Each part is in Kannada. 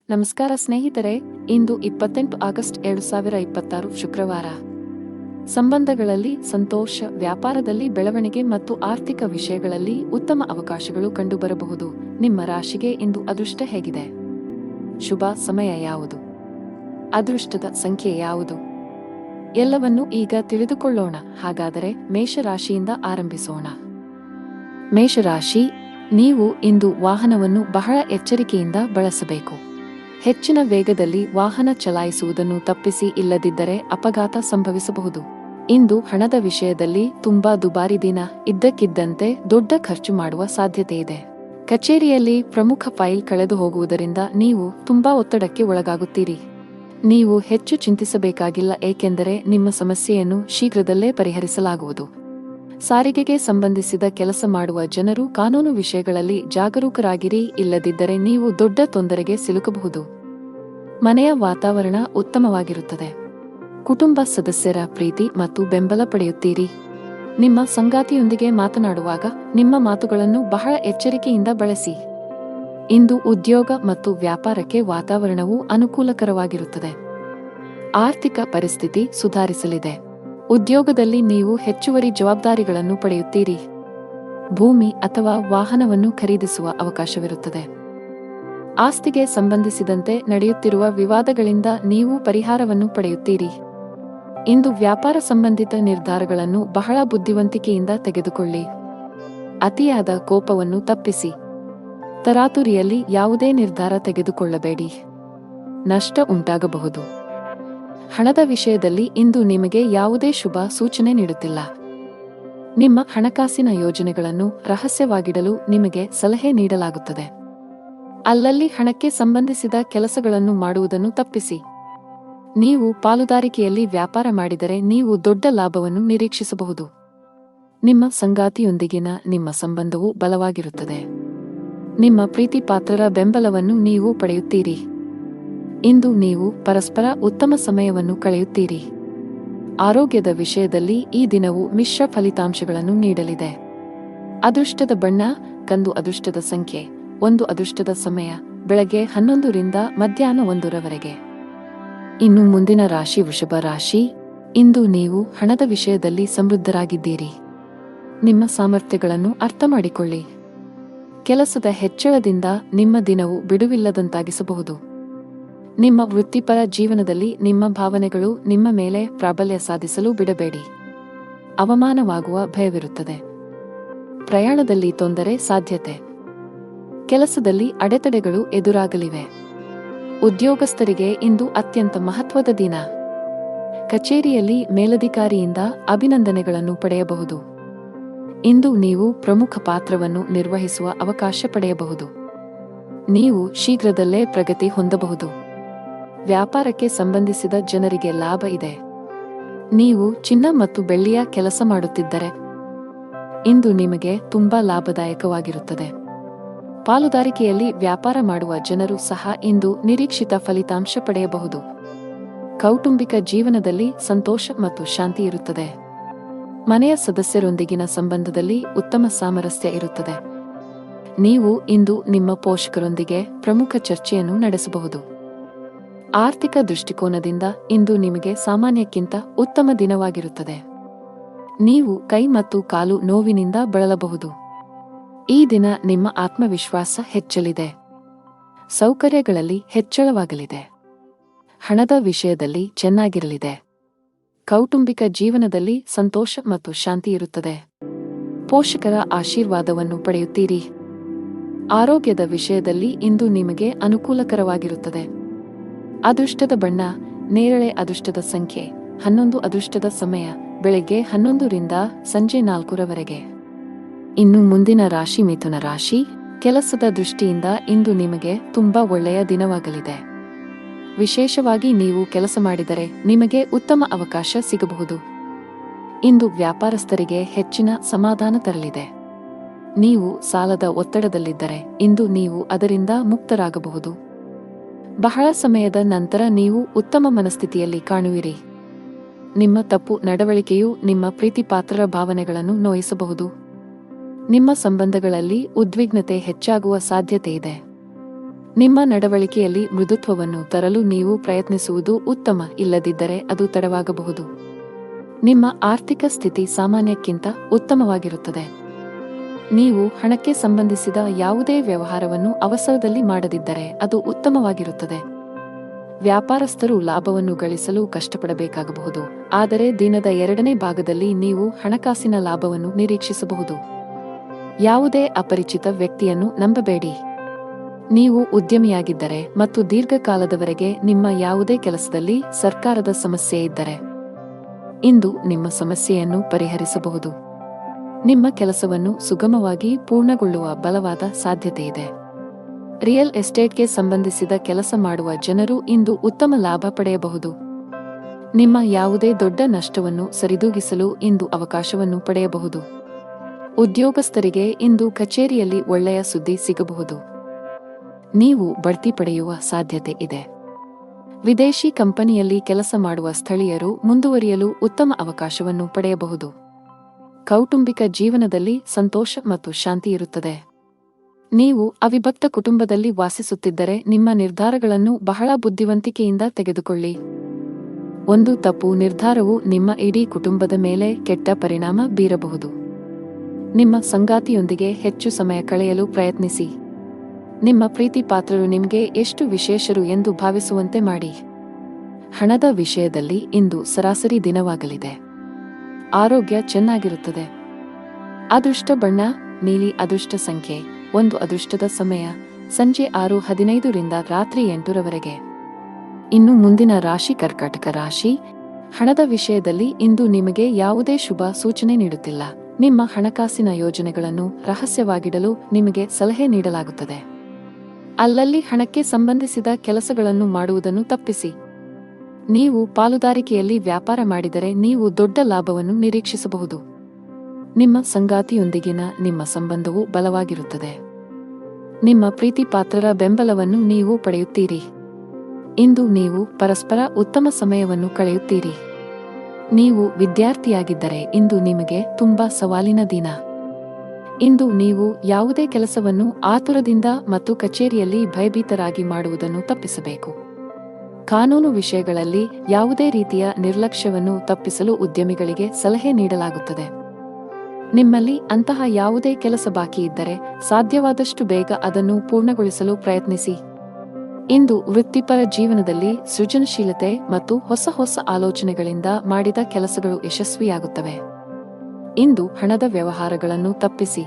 ನಮಸ್ಕಾರ ಸ್ನೇಹಿತರೆ, ಇಂದು 28 ಆಗಸ್ಟ್ 2026 ಶುಕ್ರವಾರ. ಸಂಬಂಧಗಳಲ್ಲಿ ಸಂತೋಷ, ವ್ಯಾಪಾರದಲ್ಲಿ ಬೆಳವಣಿಗೆ ಮತ್ತು ಆರ್ಥಿಕ ವಿಷಯಗಳಲ್ಲಿ ಉತ್ತಮ ಅವಕಾಶಗಳು ಕಂಡುಬರಬಹುದು. ನಿಮ್ಮ ರಾಶಿಗೆ ಇಂದು ಅದೃಷ್ಟ ಹೇಗಿದೆ? ಶುಭ ಸಮಯ ಯಾವುದು? ಅದೃಷ್ಟದ ಸಂಖ್ಯೆ ಯಾವುದು? ಎಲ್ಲವನ್ನೂ ಈಗ ತಿಳಿದುಕೊಳ್ಳೋಣ. ಹಾಗಾದರೆ ಮೇಷರಾಶಿಯಿಂದ ಆರಂಭಿಸೋಣ. ಮೇಷರಾಶಿ, ನೀವು ಇಂದು ವಾಹನವನ್ನು ಬಹಳ ಎಚ್ಚರಿಕೆಯಿಂದ ಬಳಸಬೇಕು. ಹೆಚ್ಚಿನ ವೇಗದಲ್ಲಿ ವಾಹನ ಚಲಾಯಿಸುವುದನ್ನು ತಪ್ಪಿಸಿ, ಇಲ್ಲದಿದ್ದರೆ ಅಪಘಾತ ಸಂಭವಿಸಬಹುದು. ಇಂದು ಹಣದ ವಿಷಯದಲ್ಲಿ ತುಂಬಾ ದುಬಾರಿ ದಿನ. ಇದ್ದಕ್ಕಿದ್ದಂತೆ ದೊಡ್ಡ ಖರ್ಚು ಮಾಡುವ ಸಾಧ್ಯತೆಯಿದೆ. ಕಚೇರಿಯಲ್ಲಿ ಪ್ರಮುಖ ಫೈಲ್ ಕಳೆದು ಹೋಗುವುದರಿಂದ ನೀವು ತುಂಬಾ ಒತ್ತಡಕ್ಕೆ ಒಳಗಾಗುತ್ತೀರಿ. ನೀವು ಹೆಚ್ಚು ಚಿಂತಿಸಬೇಕಾಗಿಲ್ಲ, ಏಕೆಂದರೆ ನಿಮ್ಮ ಸಮಸ್ಯೆಯನ್ನು ಶೀಘ್ರದಲ್ಲೇ ಪರಿಹರಿಸಲಾಗುವುದು. ಸಾರಿಗೆಗೆ ಸಂಬಂಧಿಸಿದ ಕೆಲಸ ಮಾಡುವ ಜನರು ಕಾನೂನು ವಿಷಯಗಳಲ್ಲಿ ಜಾಗರೂಕರಾಗಿರಿ, ಇಲ್ಲದಿದ್ದರೆ ನೀವು ದೊಡ್ಡ ತೊಂದರೆಗೆ ಸಿಲುಕಬಹುದು. ಮನೆಯ ವಾತಾವರಣ ಉತ್ತಮವಾಗಿರುತ್ತದೆ. ಕುಟುಂಬ ಸದಸ್ಯರ ಪ್ರೀತಿ ಮತ್ತು ಬೆಂಬಲ ಪಡೆಯುತ್ತೀರಿ. ನಿಮ್ಮ ಸಂಗಾತಿಯೊಂದಿಗೆ ಮಾತನಾಡುವಾಗ ನಿಮ್ಮ ಮಾತುಗಳನ್ನು ಬಹಳ ಎಚ್ಚರಿಕೆಯಿಂದ ಬಳಸಿ. ಇಂದು ಉದ್ಯೋಗ ಮತ್ತು ವ್ಯಾಪಾರಕ್ಕೆ ವಾತಾವರಣವು ಅನುಕೂಲಕರವಾಗಿರುತ್ತದೆ. ಆರ್ಥಿಕ ಪರಿಸ್ಥಿತಿ ಸುಧಾರಿಸಲಿದೆ. ಉದ್ಯೋಗದಲ್ಲಿ ನೀವು ಹೆಚ್ಚುವರಿ ಜವಾಬ್ದಾರಿಗಳನ್ನು ಪಡೆಯುತ್ತೀರಿ. ಭೂಮಿ ಅಥವಾ ವಾಹನವನ್ನು ಖರೀದಿಸುವ ಅವಕಾಶವಿರುತ್ತದೆ. ಆಸ್ತಿಗೆ ಸಂಬಂಧಿಸಿದಂತೆ ನಡೆಯುತ್ತಿರುವ ವಿವಾದಗಳಿಂದ ನೀವು ಪರಿಹಾರವನ್ನು ಪಡೆಯುತ್ತೀರಿ. ಇಂದು ವ್ಯಾಪಾರ ಸಂಬಂಧಿತ ನಿರ್ಧಾರಗಳನ್ನು ಬಹಳ ಬುದ್ಧಿವಂತಿಕೆಯಿಂದ ತೆಗೆದುಕೊಳ್ಳಿ. ಅತಿಯಾದ ಕೋಪವನ್ನು ತಪ್ಪಿಸಿ. ತರಾತುರಿಯಲ್ಲಿ ಯಾವುದೇ ನಿರ್ಧಾರ ತೆಗೆದುಕೊಳ್ಳಬೇಡಿ. ನಷ್ಟ ಉಂಟಾಗಬಹುದು. ಹಣದ ವಿಷಯದಲ್ಲಿ ಇಂದು ನಿಮಗೆ ಯಾವುದೇ ಶುಭ ಸೂಚನೆ ನೀಡುತ್ತಿಲ್ಲ. ನಿಮ್ಮ ಹಣಕಾಸಿನ ಯೋಜನೆಗಳನ್ನು ರಹಸ್ಯವಾಗಿಡಲು ನಿಮಗೆ ಸಲಹೆ ನೀಡಲಾಗುತ್ತದೆ. ಅಲ್ಲಲ್ಲಿ ಹಣಕ್ಕೆ ಸಂಬಂಧಿಸಿದ ಕೆಲಸಗಳನ್ನು ಮಾಡುವುದನ್ನು ತಪ್ಪಿಸಿ. ನೀವು ಪಾಲುದಾರಿಕೆಯಲ್ಲಿ ವ್ಯಾಪಾರ ಮಾಡಿದರೆ ನೀವು ದೊಡ್ಡ ಲಾಭವನ್ನು ನಿರೀಕ್ಷಿಸಬಹುದು. ನಿಮ್ಮ ಸಂಗಾತಿಯೊಂದಿಗಿನ ನಿಮ್ಮ ಸಂಬಂಧವು ಬಲವಾಗಿರುತ್ತದೆ. ನಿಮ್ಮ ಪ್ರೀತಿಪಾತ್ರರ ಬೆಂಬಲವನ್ನು ನೀವು ಪಡೆಯುತ್ತೀರಿ. ಇಂದು ನೀವು ಪರಸ್ಪರ ಉತ್ತಮ ಸಮಯವನ್ನು ಕಳೆಯುತ್ತೀರಿ. ಆರೋಗ್ಯದ ವಿಷಯದಲ್ಲಿ ಈ ದಿನವು ಮಿಶ್ರ ಫಲಿತಾಂಶಗಳನ್ನು ನೀಡಲಿದೆ. ಅದೃಷ್ಟದ ಬಣ್ಣ ಕಂದು. ಅದೃಷ್ಟದ ಸಂಖ್ಯೆ 1. ಅದೃಷ್ಟದ ಸಮಯ ಬೆಳಗ್ಗೆ 11 ರಿಂದ ಮಧ್ಯಾಹ್ನ 1 ರವರೆಗೆ. ಇನ್ನು ಮುಂದಿನ ರಾಶಿ ವೃಷಭ ರಾಶಿ. ಇಂದು ನೀವು ಹಣದ ವಿಷಯದಲ್ಲಿ ಸಮೃದ್ಧರಾಗಿದ್ದೀರಿ. ನಿಮ್ಮ ಸಾಮರ್ಥ್ಯಗಳನ್ನು ಅರ್ಥಮಾಡಿಕೊಳ್ಳಿ. ಕೆಲಸದ ಹೆಚ್ಚಳದಿಂದ ನಿಮ್ಮ ದಿನವು ಬಿಡುವಿಲ್ಲದಂತಾಗಿಸಬಹುದು. ನಿಮ್ಮ ವೃತ್ತಿಪರ ಜೀವನದಲ್ಲಿ ನಿಮ್ಮ ಭಾವನೆಗಳು ನಿಮ್ಮ ಮೇಲೆ ಪ್ರಾಬಲ್ಯ ಸಾಧಿಸಲು ಬಿಡಬೇಡಿ. ಅವಮಾನವಾಗುವ ಭಯವಿರುತ್ತದೆ. ಪ್ರಯಾಣದಲ್ಲಿ ತೊಂದರೆ ಸಾಧ್ಯತೆ. ಕೆಲಸದಲ್ಲಿ ಅಡೆತಡೆಗಳು ಎದುರಾಗಲಿವೆ. ಉದ್ಯೋಗಸ್ಥರಿಗೆ ಇಂದು ಅತ್ಯಂತ ಮಹತ್ವದ ದಿನ. ಕಚೇರಿಯಲ್ಲಿ ಮೇಲಧಿಕಾರಿಯಿಂದ ಅಭಿನಂದನೆಗಳನ್ನು ಪಡೆಯಬಹುದು. ಇಂದು ನೀವು ಪ್ರಮುಖ ಪಾತ್ರವನ್ನು ನಿರ್ವಹಿಸುವ ಅವಕಾಶ ಪಡೆಯಬಹುದು. ನೀವು ಶೀಘ್ರದಲ್ಲೇ ಪ್ರಗತಿ ಹೊಂದಬಹುದು. ವ್ಯಾಪಾರಕ್ಕೆ ಸಂಬಂಧಿಸಿದ ಜನರಿಗೆ ಲಾಭ ಇದೆ. ನೀವು ಚಿನ್ನ ಮತ್ತು ಬೆಳ್ಳಿಯ ಕೆಲಸ ಮಾಡುತ್ತಿದ್ದರೆ ಇಂದು ನಿಮಗೆ ತುಂಬಾ ಲಾಭದಾಯಕವಾಗಿರುತ್ತದೆ. ಪಾಲುದಾರಿಕೆಯಲ್ಲಿ ವ್ಯಾಪಾರ ಮಾಡುವ ಜನರು ಸಹ ಇಂದು ನಿರೀಕ್ಷಿತ ಫಲಿತಾಂಶ ಪಡೆಯಬಹುದು. ಕೌಟುಂಬಿಕ ಜೀವನದಲ್ಲಿ ಸಂತೋಷ ಮತ್ತು ಶಾಂತಿ ಇರುತ್ತದೆ. ಮನೆಯ ಸದಸ್ಯರೊಂದಿಗಿನ ಸಂಬಂಧದಲ್ಲಿ ಉತ್ತಮ ಸಾಮರಸ್ಯ ಇರುತ್ತದೆ. ನೀವು ಇಂದು ನಿಮ್ಮ ಪೋಷಕರೊಂದಿಗೆ ಪ್ರಮುಖ ಚರ್ಚೆಯನ್ನು ನಡೆಸಬಹುದು. ಆರ್ಥಿಕ ದೃಷ್ಟಿಕೋನದಿಂದ ಇಂದು ನಿಮಗೆ ಸಾಮಾನ್ಯಕ್ಕಿಂತ ಉತ್ತಮ ದಿನವಾಗಿರುತ್ತದೆ. ನೀವು ಕೈ ಮತ್ತು ಕಾಲು ನೋವಿನಿಂದ ಬಳಲಬಹುದು. ಈ ದಿನ ನಿಮ್ಮ ಆತ್ಮವಿಶ್ವಾಸ ಹೆಚ್ಚಲಿದೆ. ಸೌಕರ್ಯಗಳಲ್ಲಿ ಹೆಚ್ಚಳವಾಗಲಿದೆ. ಹಣದ ವಿಷಯದಲ್ಲಿ ಚೆನ್ನಾಗಿರಲಿದೆ. ಕೌಟುಂಬಿಕ ಜೀವನದಲ್ಲಿ ಸಂತೋಷ ಮತ್ತು ಶಾಂತಿ ಇರುತ್ತದೆ. ಪೋಷಕರ ಆಶೀರ್ವಾದವನ್ನು ಪಡೆಯುತ್ತೀರಿ. ಆರೋಗ್ಯದ ವಿಷಯದಲ್ಲಿ ಇಂದು ನಿಮಗೆ ಅನುಕೂಲಕರವಾಗಿರುತ್ತದೆ. ಅದೃಷ್ಟದ ಬಣ್ಣ ನೇರಳೆ. ಅದೃಷ್ಟದ ಸಂಖ್ಯೆ 11. ಅದೃಷ್ಟದ ಸಮಯ ಬೆಳಗ್ಗೆ 11 ರಿಂದ ಸಂಜೆ 4 ರವರೆಗೆ. ಇನ್ನು ಮುಂದಿನ ರಾಶಿ ಮಿಥುನ ರಾಶಿ. ಕೆಲಸದ ದೃಷ್ಟಿಯಿಂದ ಇಂದು ನಿಮಗೆ ತುಂಬಾ ಒಳ್ಳೆಯ ದಿನವಾಗಲಿದೆ. ವಿಶೇಷವಾಗಿ ನೀವು ಕೆಲಸ ಮಾಡಿದರೆ ನಿಮಗೆ ಉತ್ತಮ ಅವಕಾಶ ಸಿಗಬಹುದು. ಇಂದು ವ್ಯಾಪಾರಸ್ಥರಿಗೆ ಹೆಚ್ಚಿನ ಸಮಾಧಾನ ತರಲಿದೆ. ನೀವು ಸಾಲದ ಒತ್ತಡದಲ್ಲಿದ್ದರೆ ಇಂದು ನೀವು ಅದರಿಂದ ಮುಕ್ತರಾಗಬಹುದು. ಬಹಳ ಸಮಯದ ನಂತರ ನೀವು ಉತ್ತಮ ಮನಸ್ಥಿತಿಯಲ್ಲಿ ಕಾಣುವಿರಿ. ನಿಮ್ಮ ತಪ್ಪು ನಡವಳಿಕೆಯು ನಿಮ್ಮ ಪ್ರೀತಿಪಾತ್ರರ ಭಾವನೆಗಳನ್ನು ನೋಯಿಸಬಹುದು. ನಿಮ್ಮ ಸಂಬಂಧಗಳಲ್ಲಿ ಉದ್ವಿಗ್ನತೆ ಹೆಚ್ಚಾಗುವ ಸಾಧ್ಯತೆಯಿದೆ. ನಿಮ್ಮ ನಡವಳಿಕೆಯಲ್ಲಿ ಮೃದುತ್ವವನ್ನು ತರಲು ನೀವು ಪ್ರಯತ್ನಿಸುವುದು ಉತ್ತಮ, ಇಲ್ಲದಿದ್ದರೆ ಅದು ತಡವಾಗಬಹುದು. ನಿಮ್ಮ ಆರ್ಥಿಕ ಸ್ಥಿತಿ ಸಾಮಾನ್ಯಕ್ಕಿಂತ ಉತ್ತಮವಾಗಿರುತ್ತದೆ. ನೀವು ಹಣಕ್ಕೆ ಸಂಬಂಧಿಸಿದ ಯಾವುದೇ ವ್ಯವಹಾರವನ್ನು ಅವಸರದಲ್ಲಿ ಮಾಡದಿದ್ದರೆ ಅದು ಉತ್ತಮವಾಗಿರುತ್ತದೆ. ವ್ಯಾಪಾರಸ್ಥರು ಲಾಭವನ್ನು ಗಳಿಸಲು ಕಷ್ಟಪಡಬೇಕಾಗಬಹುದು, ಆದರೆ ದಿನದ 2ನೇ ಭಾಗದಲ್ಲಿ ನೀವು ಹಣಕಾಸಿನ ಲಾಭವನ್ನು ನಿರೀಕ್ಷಿಸಬಹುದು. ಯಾವುದೇ ಅಪರಿಚಿತ ವ್ಯಕ್ತಿಯನ್ನು ನಂಬಬೇಡಿ. ನೀವು ಉದ್ಯಮಿಯಾಗಿದ್ದರೆ ಮತ್ತು ದೀರ್ಘಕಾಲದವರೆಗೆ ನಿಮ್ಮ ಯಾವುದೇ ಕೆಲಸದಲ್ಲಿ ಸರ್ಕಾರದ ಸಮಸ್ಯೆ ಇದ್ದರೆ ಇಂದು ನಿಮ್ಮ ಸಮಸ್ಯೆಯನ್ನು ಪರಿಹರಿಸಬಹುದು. ನಿಮ್ಮ ಕೆಲಸವನ್ನು ಸುಗಮವಾಗಿ ಪೂರ್ಣಗೊಳ್ಳುವ ಬಲವಾದ ಸಾಧ್ಯತೆಯಿದೆ. ರಿಯಲ್ ಎಸ್ಟೇಟ್ಗೆ ಸಂಬಂಧಿಸಿದ ಕೆಲಸ ಮಾಡುವ ಜನರು ಇಂದು ಉತ್ತಮ ಲಾಭ ಪಡೆಯಬಹುದು. ನಿಮ್ಮ ಯಾವುದೇ ದೊಡ್ಡ ನಷ್ಟವನ್ನು ಸರಿದೂಗಿಸಲು ಇಂದು ಅವಕಾಶವನ್ನು ಪಡೆಯಬಹುದು. ಉದ್ಯೋಗಸ್ಥರಿಗೆ ಇಂದು ಕಚೇರಿಯಲ್ಲಿ ಒಳ್ಳೆಯ ಸುದ್ದಿ ಸಿಗಬಹುದು. ನೀವು ಬಡ್ತಿ ಪಡೆಯುವ ಸಾಧ್ಯತೆ ಇದೆ. ವಿದೇಶಿ ಕಂಪನಿಯಲ್ಲಿ ಕೆಲಸ ಮಾಡುವ ಸ್ಥಳೀಯರು ಮುಂದುವರಿಯಲು ಉತ್ತಮ ಅವಕಾಶವನ್ನು ಪಡೆಯಬಹುದು. ಕೌಟುಂಬಿಕ ಜೀವನದಲ್ಲಿ ಸಂತೋಷ ಮತ್ತು ಶಾಂತಿ ಇರುತ್ತದೆ. ನೀವು ಅವಿಭಕ್ತ ಕುಟುಂಬದಲ್ಲಿ ವಾಸಿಸುತ್ತಿದ್ದರೆ ನಿಮ್ಮ ನಿರ್ಧಾರಗಳನ್ನು ಬಹಳ ಬುದ್ಧಿವಂತಿಕೆಯಿಂದ ತೆಗೆದುಕೊಳ್ಳಿ. ಒಂದು ತಪ್ಪು ನಿರ್ಧಾರವು ನಿಮ್ಮ ಇಡೀ ಕುಟುಂಬದ ಮೇಲೆ ಕೆಟ್ಟ ಪರಿಣಾಮ ಬೀರಬಹುದು. ನಿಮ್ಮ ಸಂಗಾತಿಯೊಂದಿಗೆ ಹೆಚ್ಚು ಸಮಯ ಕಳೆಯಲು ಪ್ರಯತ್ನಿಸಿ. ನಿಮ್ಮ ಪ್ರೀತಿ ಪಾತ್ರರು ನಿಮಗೆ ಎಷ್ಟು ವಿಶೇಷರು ಎಂದು ಭಾವಿಸುವಂತೆ ಮಾಡಿ. ಹಣದ ವಿಷಯದಲ್ಲಿ ಇಂದು ಸರಾಸರಿ ದಿನವಾಗಲಿದೆ. ಆರೋಗ್ಯ ಚೆನ್ನಾಗಿರುತ್ತದೆ. ಅದೃಷ್ಟ ಬಣ್ಣ ನೀಲಿ. ಅದೃಷ್ಟ ಸಂಖ್ಯೆ 1. ಅದೃಷ್ಟದ ಸಮಯ ಸಂಜೆ 6:15 ರಿಂದ ರಾತ್ರಿ 8ರವರೆಗೆ. ಇನ್ನು ಮುಂದಿನ ರಾಶಿ ಕರ್ಕಾಟಕ ರಾಶಿ. ಹಣದ ವಿಷಯದಲ್ಲಿ ಇಂದು ನಿಮಗೆ ಯಾವುದೇ ಶುಭ ಸೂಚನೆ ನೀಡುತ್ತಿಲ್ಲ. ನಿಮ್ಮ ಹಣಕಾಸಿನ ಯೋಜನೆಗಳನ್ನು ರಹಸ್ಯವಾಗಿಡಲು ನಿಮಗೆ ಸಲಹೆ ನೀಡಲಾಗುತ್ತದೆ. ಅಲ್ಲಲ್ಲಿ ಹಣಕ್ಕೆ ಸಂಬಂಧಿಸಿದ ಕೆಲಸಗಳನ್ನು ಮಾಡುವುದನ್ನು ತಪ್ಪಿಸಿ. ನೀವು ಪಾಲುದಾರಿಕೆಯಲ್ಲಿ ವ್ಯಾಪಾರ ಮಾಡಿದರೆ ನೀವು ದೊಡ್ಡ ಲಾಭವನ್ನು ನಿರೀಕ್ಷಿಸಬಹುದು. ನಿಮ್ಮ ಸಂಗಾತಿಯೊಂದಿಗಿನ ನಿಮ್ಮ ಸಂಬಂಧವು ಬಲವಾಗಿರುತ್ತದೆ. ನಿಮ್ಮ ಪ್ರೀತಿ ಪಾತ್ರರ ಬೆಂಬಲವನ್ನು ನೀವು ಪಡೆಯುತ್ತೀರಿ. ಇಂದು ನೀವು ಪರಸ್ಪರ ಉತ್ತಮ ಸಮಯವನ್ನು ಕಳೆಯುತ್ತೀರಿ. ನೀವು ವಿದ್ಯಾರ್ಥಿಯಾಗಿದ್ದರೆ ಇಂದು ನಿಮಗೆ ತುಂಬಾ ಸವಾಲಿನ ದಿನ. ಇಂದು ನೀವು ಯಾವುದೇ ಕೆಲಸವನ್ನು ಆತುರದಿಂದ ಮತ್ತು ಕಚೇರಿಯಲ್ಲಿ ಭಯಭೀತರಾಗಿ ಮಾಡುವುದನ್ನು ತಪ್ಪಿಸಬೇಕು. ಕಾನೂನು ವಿಷಯಗಳಲ್ಲಿ ಯಾವುದೇ ರೀತಿಯ ನಿರ್ಲಕ್ಷ್ಯವನ್ನು ತಪ್ಪಿಸಲು ಉದ್ಯಮಿಗಳಿಗೆ ಸಲಹೆ ನೀಡಲಾಗುತ್ತದೆ. ನಿಮ್ಮಲ್ಲಿ ಅಂತಹ ಯಾವುದೇ ಕೆಲಸ ಬಾಕಿ ಇದ್ದರೆ ಸಾಧ್ಯವಾದಷ್ಟು ಬೇಗ ಅದನ್ನು ಪೂರ್ಣಗೊಳಿಸಲು ಪ್ರಯತ್ನಿಸಿ. ಇಂದು ವೃತ್ತಿಪರ ಜೀವನದಲ್ಲಿ ಸೃಜನಶೀಲತೆ ಮತ್ತು ಹೊಸ ಹೊಸ ಆಲೋಚನೆಗಳಿಂದ ಮಾಡಿದ ಕೆಲಸಗಳು ಯಶಸ್ವಿಯಾಗುತ್ತವೆ. ಇಂದು ಹಣದ ವ್ಯವಹಾರಗಳನ್ನು ತಪ್ಪಿಸಿ.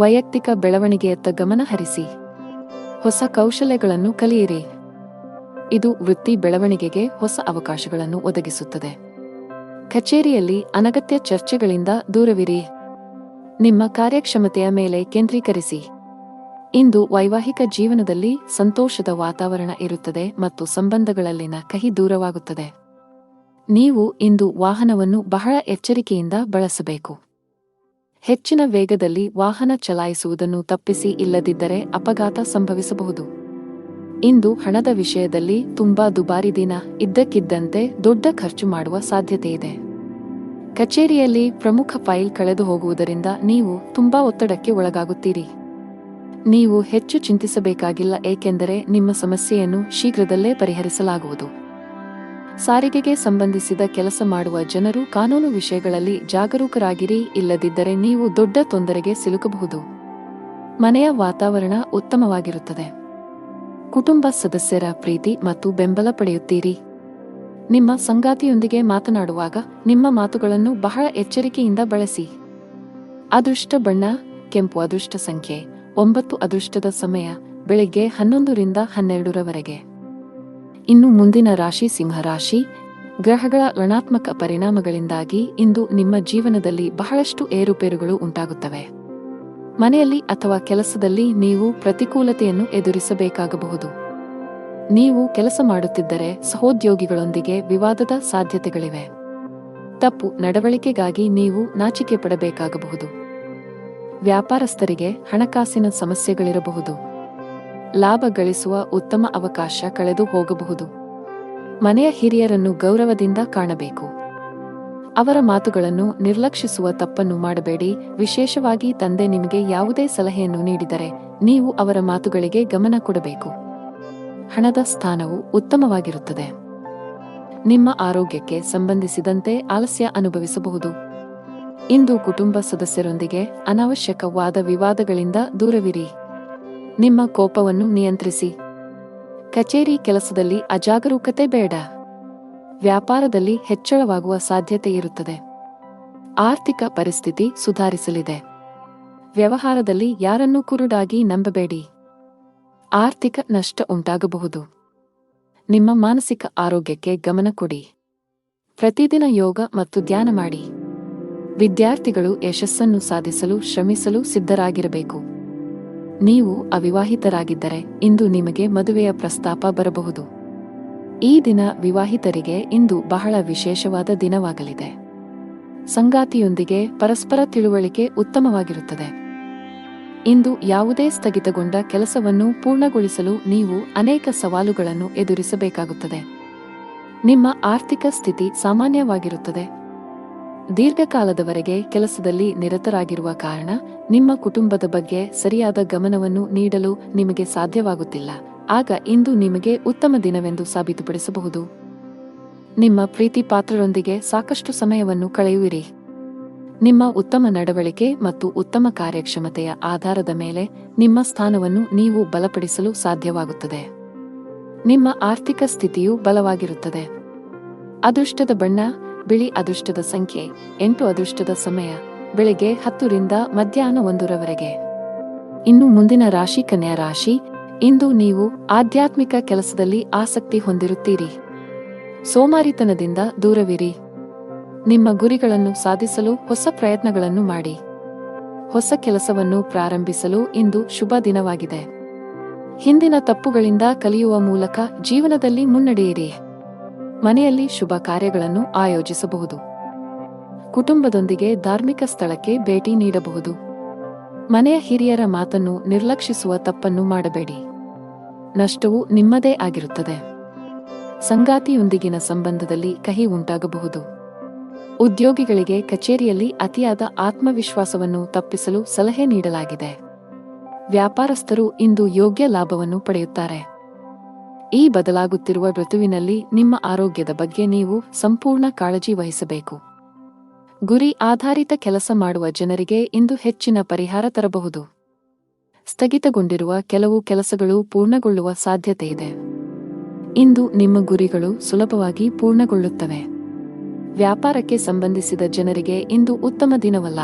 ವೈಯಕ್ತಿಕ ಬೆಳವಣಿಗೆಯತ್ತ ಗಮನ ಹರಿಸಿ. ಹೊಸ ಕೌಶಲ್ಯಗಳನ್ನು ಕಲಿಯಿರಿ. ಇದು ವೃತ್ತಿ ಬೆಳವಣಿಗೆಗೆ ಹೊಸ ಅವಕಾಶಗಳನ್ನು ಒದಗಿಸುತ್ತದೆ. ಕಚೇರಿಯಲ್ಲಿ ಅನಗತ್ಯ ಚರ್ಚೆಗಳಿಂದ ದೂರವಿರಿ. ನಿಮ್ಮ ಕಾರ್ಯಕ್ಷಮತೆಯ ಮೇಲೆ ಕೇಂದ್ರೀಕರಿಸಿ. ಇಂದು ವೈವಾಹಿಕ ಜೀವನದಲ್ಲಿ ಸಂತೋಷದ ವಾತಾವರಣ ಇರುತ್ತದೆ ಮತ್ತು ಸಂಬಂಧಗಳಲ್ಲಿನ ಕಹಿ ದೂರವಾಗುತ್ತದೆ. ನೀವು ಇಂದು ವಾಹನವನ್ನು ಬಹಳ ಎಚ್ಚರಿಕೆಯಿಂದ ಬಳಸಬೇಕು. ಹೆಚ್ಚಿನ ವೇಗದಲ್ಲಿ ವಾಹನ ಚಲಾಯಿಸುವುದನ್ನು ತಪ್ಪಿಸಿ, ಇಲ್ಲದಿದ್ದರೆ ಅಪಘಾತ ಸಂಭವಿಸಬಹುದು. ಇಂದು ಹಣದ ವಿಷಯದಲ್ಲಿ ತುಂಬಾ ದುಬಾರಿ ದಿನ. ಇದ್ದಕ್ಕಿದ್ದಂತೆ ದೊಡ್ಡ ಖರ್ಚು ಮಾಡುವ ಸಾಧ್ಯತೆಯಿದೆ. ಕಚೇರಿಯಲ್ಲಿ ಪ್ರಮುಖ ಫೈಲ್ ಕಳೆದು ಹೋಗುವುದರಿಂದ ನೀವು ತುಂಬಾ ಒತ್ತಡಕ್ಕೆ ಒಳಗಾಗುತ್ತೀರಿ. ನೀವು ಹೆಚ್ಚು ಚಿಂತಿಸಬೇಕಾಗಿಲ್ಲ, ಏಕೆಂದರೆ ನಿಮ್ಮ ಸಮಸ್ಯೆಯನ್ನು ಶೀಘ್ರದಲ್ಲೇ ಪರಿಹರಿಸಲಾಗುವುದು. ಸಾರಿಗೆಗೆ ಸಂಬಂಧಿಸಿದ ಕೆಲಸ ಮಾಡುವ ಜನರು ಕಾನೂನು ವಿಷಯಗಳಲ್ಲಿ ಜಾಗರೂಕರಾಗಿರಿ, ಇಲ್ಲದಿದ್ದರೆ ನೀವು ದೊಡ್ಡ ತೊಂದರೆಗೆ ಸಿಲುಕಬಹುದು. ಮನೆಯ ವಾತಾವರಣ ಉತ್ತಮವಾಗಿರುತ್ತದೆ. ಕುಟುಂಬ ಸದಸ್ಯರ ಪ್ರೀತಿ ಮತ್ತು ಬೆಂಬಲ ಪಡೆಯುತ್ತೀರಿ. ನಿಮ್ಮ ಸಂಗಾತಿಯೊಂದಿಗೆ ಮಾತನಾಡುವಾಗ ನಿಮ್ಮ ಮಾತುಗಳನ್ನು ಬಹಳ ಎಚ್ಚರಿಕೆಯಿಂದ ಬಳಸಿ. ಅದೃಷ್ಟ ಬಣ್ಣ ಕೆಂಪು. ಅದೃಷ್ಟ ಸಂಖ್ಯೆ 9. ಅದೃಷ್ಟದ ಸಮಯ ಬೆಳಿಗ್ಗೆ 11 ರಿಂದ 12ರವರೆಗೆ. ಇನ್ನು ಮುಂದಿನ ರಾಶಿ ಸಿಂಹರಾಶಿ. ಗ್ರಹಗಳ ಋಣಾತ್ಮಕ ಪರಿಣಾಮಗಳಿಂದಾಗಿ ಇಂದು ನಿಮ್ಮ ಜೀವನದಲ್ಲಿ ಬಹಳಷ್ಟು ಏರುಪೇರುಗಳು ಉಂಟಾಗುತ್ತವೆ. ಮನೆಯಲ್ಲಿ ಅಥವಾ ಕೆಲಸದಲ್ಲಿ ನೀವು ಪ್ರತಿಕೂಲತೆಯನ್ನು ಎದುರಿಸಬೇಕಾಗಬಹುದು. ನೀವು ಕೆಲಸ ಮಾಡುತ್ತಿದ್ದರೆ ಸಹೋದ್ಯೋಗಿಗಳೊಂದಿಗೆ ವಿವಾದದ ಸಾಧ್ಯತೆಗಳಿವೆ. ತಪ್ಪು ನಡವಳಿಕೆಗಾಗಿ ನೀವು ನಾಚಿಕೆ ಪಡಬೇಕಾಗಬಹುದು. ವ್ಯಾಪಾರಸ್ಥರಿಗೆ ಹಣಕಾಸಿನ ಸಮಸ್ಯೆಗಳಿರಬಹುದು. ಲಾಭ ಗಳಿಸುವ ಉತ್ತಮ ಅವಕಾಶ ಕಳೆದು ಹೋಗಬಹುದು. ಮನೆಯ ಹಿರಿಯರನ್ನು ಗೌರವದಿಂದ ಕಾಣಬೇಕು. ಅವರ ಮಾತುಗಳನ್ನು ನಿರ್ಲಕ್ಷಿಸುವ ತಪ್ಪನ್ನು ಮಾಡಬೇಡಿ. ವಿಶೇಷವಾಗಿ ತಂದೆ ನಿಮಗೆ ಯಾವುದೇ ಸಲಹೆಯನ್ನು ನೀಡಿದರೆ ನೀವು ಅವರ ಮಾತುಗಳಿಗೆ ಗಮನ ಕೊಡಬೇಕು. ಹಣದ ಸ್ಥಾನವು ಉತ್ತಮವಾಗಿರುತ್ತದೆ. ನಿಮ್ಮ ಆರೋಗ್ಯಕ್ಕೆ ಸಂಬಂಧಿಸಿದಂತೆ ಆಲಸ್ಯ ಅನುಭವಿಸಬಹುದು. ಇಂದು ಕುಟುಂಬ ಸದಸ್ಯರೊಂದಿಗೆ ಅನಾವಶ್ಯಕ ವಾದ ವಿವಾದಗಳಿಂದ ದೂರವಿರಿ. ನಿಮ್ಮ ಕೋಪವನ್ನು ನಿಯಂತ್ರಿಸಿ. ಕಚೇರಿ ಕೆಲಸದಲ್ಲಿ ಅಜಾಗರೂಕತೆ ಬೇಡ. ವ್ಯಾಪಾರದಲ್ಲಿ ಹೆಚ್ಚಳವಾಗುವ ಸಾಧ್ಯತೆ ಇರುತ್ತದೆ. ಆರ್ಥಿಕ ಪರಿಸ್ಥಿತಿ ಸುಧಾರಿಸಲಿದೆ. ವ್ಯವಹಾರದಲ್ಲಿ ಯಾರನ್ನೂ ಕುರುಡಾಗಿ ನಂಬಬೇಡಿ. ಆರ್ಥಿಕ ನಷ್ಟ ಉಂಟಾಗಬಹುದು. ನಿಮ್ಮ ಮಾನಸಿಕ ಆರೋಗ್ಯಕ್ಕೆ ಗಮನ ಕೊಡಿ. ಪ್ರತಿದಿನ ಯೋಗ ಮತ್ತು ಧ್ಯಾನ ಮಾಡಿ. ವಿದ್ಯಾರ್ಥಿಗಳು ಯಶಸ್ಸನ್ನು ಸಾಧಿಸಲು ಶ್ರಮಿಸಲು ಸಿದ್ಧರಾಗಿರಬೇಕು. ನೀವು ಅವಿವಾಹಿತರಾಗಿದ್ದರೆ ಇಂದು ನಿಮಗೆ ಮದುವೆಯ ಪ್ರಸ್ತಾಪ ಬರಬಹುದು. ಈ ದಿನ ವಿವಾಹಿತರಿಗೆ ಇಂದು ಬಹಳ ವಿಶೇಷವಾದ ದಿನವಾಗಲಿದೆ. ಸಂಗಾತಿಯೊಂದಿಗೆ ಪರಸ್ಪರ ತಿಳುವಳಿಕೆ ಉತ್ತಮವಾಗಿರುತ್ತದೆ. ಇಂದು ಯಾವುದೇ ಸ್ಥಗಿತಗೊಂಡ ಕೆಲಸವನ್ನು ಪೂರ್ಣಗೊಳಿಸಲು ನೀವು ಅನೇಕ ಸವಾಲುಗಳನ್ನು ಎದುರಿಸಬೇಕಾಗುತ್ತದೆ. ನಿಮ್ಮ ಆರ್ಥಿಕ ಸ್ಥಿತಿ ಸಾಮಾನ್ಯವಾಗಿರುತ್ತದೆ. ದೀರ್ಘಕಾಲದವರೆಗೆ ಕೆಲಸದಲ್ಲಿ ನಿರತರಾಗಿರುವ ಕಾರಣ ನಿಮ್ಮ ಕುಟುಂಬದ ಬಗ್ಗೆ ಸರಿಯಾದ ಗಮನವನ್ನು ನೀಡಲು ನಿಮಗೆ ಸಾಧ್ಯವಾಗುತ್ತಿಲ್ಲ. ಆಗ ಇಂದು ನಿಮಗೆ ಉತ್ತಮ ದಿನವೆಂದು ಸಾಬೀತುಪಡಿಸಬಹುದು. ನಿಮ್ಮ ಪ್ರೀತಿ ಪಾತ್ರರೊಂದಿಗೆ ಸಾಕಷ್ಟು ಸಮಯವನ್ನು ಕಳೆಯುವಿರಿ. ನಿಮ್ಮ ಉತ್ತಮ ನಡವಳಿಕೆ ಮತ್ತು ಉತ್ತಮ ಕಾರ್ಯಕ್ಷಮತೆಯ ಆಧಾರದ ಮೇಲೆ ನಿಮ್ಮ ಸ್ಥಾನವನ್ನು ನೀವು ಬಲಪಡಿಸಲು ಸಾಧ್ಯವಾಗುತ್ತದೆ. ನಿಮ್ಮ ಆರ್ಥಿಕ ಸ್ಥಿತಿಯು ಬಲವಾಗಿರುತ್ತದೆ. ಅದೃಷ್ಟದ ಬಣ್ಣ ಬಿಳಿ. ಅದೃಷ್ಟದ ಸಂಖ್ಯೆ 8. ಅದೃಷ್ಟದ ಸಮಯ ಬೆಳಗ್ಗೆ 10 ರಿಂದ ಮಧ್ಯಾಹ್ನ 1 ರವರೆಗೆ. ಇನ್ನು ಮುಂದಿನ ರಾಶಿ ಕನ್ಯಾ ರಾಶಿ. ಇಂದು ನೀವು ಆಧ್ಯಾತ್ಮಿಕ ಕೆಲಸದಲ್ಲಿ ಆಸಕ್ತಿ ಹೊಂದಿರುತ್ತೀರಿ. ಸೋಮಾರಿತನದಿಂದ ದೂರವಿರಿ. ನಿಮ್ಮ ಗುರಿಗಳನ್ನು ಸಾಧಿಸಲು ಹೊಸ ಪ್ರಯತ್ನಗಳನ್ನು ಮಾಡಿ. ಹೊಸ ಕೆಲಸವನ್ನು ಪ್ರಾರಂಭಿಸಲು ಇಂದು ಶುಭ ದಿನವಾಗಿದೆ. ಹಿಂದಿನ ತಪ್ಪುಗಳಿಂದ ಕಲಿಯುವ ಮೂಲಕ ಜೀವನದಲ್ಲಿ ಮುನ್ನಡೆಯಿರಿ. ಮನೆಯಲ್ಲಿ ಶುಭ ಕಾರ್ಯಗಳನ್ನು ಆಯೋಜಿಸಬಹುದು. ಕುಟುಂಬದೊಂದಿಗೆ ಧಾರ್ಮಿಕ ಸ್ಥಳಕ್ಕೆ ಭೇಟಿ ನೀಡಬಹುದು. ಮನೆಯ ಹಿರಿಯರ ಮಾತನ್ನು ನಿರ್ಲಕ್ಷಿಸುವ ತಪ್ಪನ್ನು ಮಾಡಬೇಡಿ. ನಷ್ಟವು ನಿಮ್ಮದೇ ಆಗಿರುತ್ತದೆ. ಸಂಗಾತಿಯೊಂದಿಗಿನ ಸಂಬಂಧದಲ್ಲಿ ಕಹಿ ಉಂಟಾಗಬಹುದು. ಉದ್ಯೋಗಿಗಳಿಗೆ ಕಚೇರಿಯಲ್ಲಿ ಅತಿಯಾದ ಆತ್ಮವಿಶ್ವಾಸವನ್ನು ತಪ್ಪಿಸಲು ಸಲಹೆ ನೀಡಲಾಗಿದೆ. ವ್ಯಾಪಾರಸ್ಥರು ಇಂದು ಯೋಗ್ಯ ಲಾಭವನ್ನು ಪಡೆಯುತ್ತಾರೆ. ಈ ಬದಲಾಗುತ್ತಿರುವ ಋತುವಿನಲ್ಲಿ ನಿಮ್ಮ ಆರೋಗ್ಯದ ಬಗ್ಗೆ ನೀವು ಸಂಪೂರ್ಣ ಕಾಳಜಿ ವಹಿಸಬೇಕು. ಗುರಿ ಆಧಾರಿತ ಕೆಲಸ ಮಾಡುವ ಜನರಿಗೆ ಇಂದು ಹೆಚ್ಚಿನ ಪರಿಹಾರ ತರಬಹುದು. ಸ್ಥಗಿತಗೊಂಡಿರುವ ಕೆಲವು ಕೆಲಸಗಳು ಪೂರ್ಣಗೊಳ್ಳುವ ಸಾಧ್ಯತೆಯಿದೆ. ಇಂದು ನಿಮ್ಮ ಗುರಿಗಳು ಸುಲಭವಾಗಿ ಪೂರ್ಣಗೊಳ್ಳುತ್ತವೆ. ವ್ಯಾಪಾರಕ್ಕೆ ಸಂಬಂಧಿಸಿದ ಜನರಿಗೆ ಇಂದು ಉತ್ತಮ ದಿನವಲ್ಲ.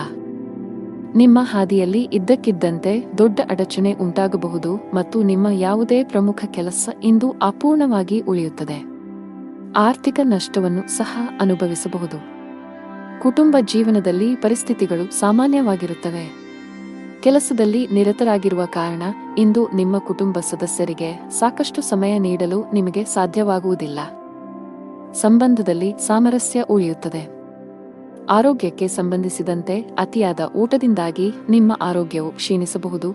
ನಿಮ್ಮ ಹಾದಿಯಲ್ಲಿ ಇದ್ದಕ್ಕಿದ್ದಂತೆ ದೊಡ್ಡ ಅಡಚಣೆ ಉಂಟಾಗಬಹುದು ಮತ್ತು ನಿಮ್ಮ ಯಾವುದೇ ಪ್ರಮುಖ ಕೆಲಸ ಇಂದು ಅಪೂರ್ಣವಾಗಿ ಉಳಿಯುತ್ತದೆ. ಆರ್ಥಿಕ ನಷ್ಟವನ್ನು ಸಹ ಅನುಭವಿಸಬಹುದು. ಕುಟುಂಬ ಜೀವನದಲ್ಲಿ ಪರಿಸ್ಥಿತಿಗಳು ಸಾಮಾನ್ಯವಾಗಿರುತ್ತವೆ. ಕೆಲಸದಲ್ಲಿ ನಿರತರಾಗಿರುವ ಕಾರಣ ಇಂದು ನಿಮ್ಮ ಕುಟುಂಬ ಸದಸ್ಯರಿಗೆ ಸಾಕಷ್ಟು ಸಮಯ ನೀಡಲು ನಿಮಗೆ ಸಾಧ್ಯವಾಗುವುದಿಲ್ಲ. ಸಂಬಂಧದಲ್ಲಿ ಸಾಮರಸ್ಯ ಉಳಿಯುತ್ತದೆ. ಆರೋಗ್ಯಕ್ಕೆ ಸಂಬಂಧಿಸಿದಂತೆ ಅತಿಯಾದ ಊಟದಿಂದಾಗಿ ನಿಮ್ಮ ಆರೋಗ್ಯವು ಕ್ಷೀಣಿಸಬಹುದು.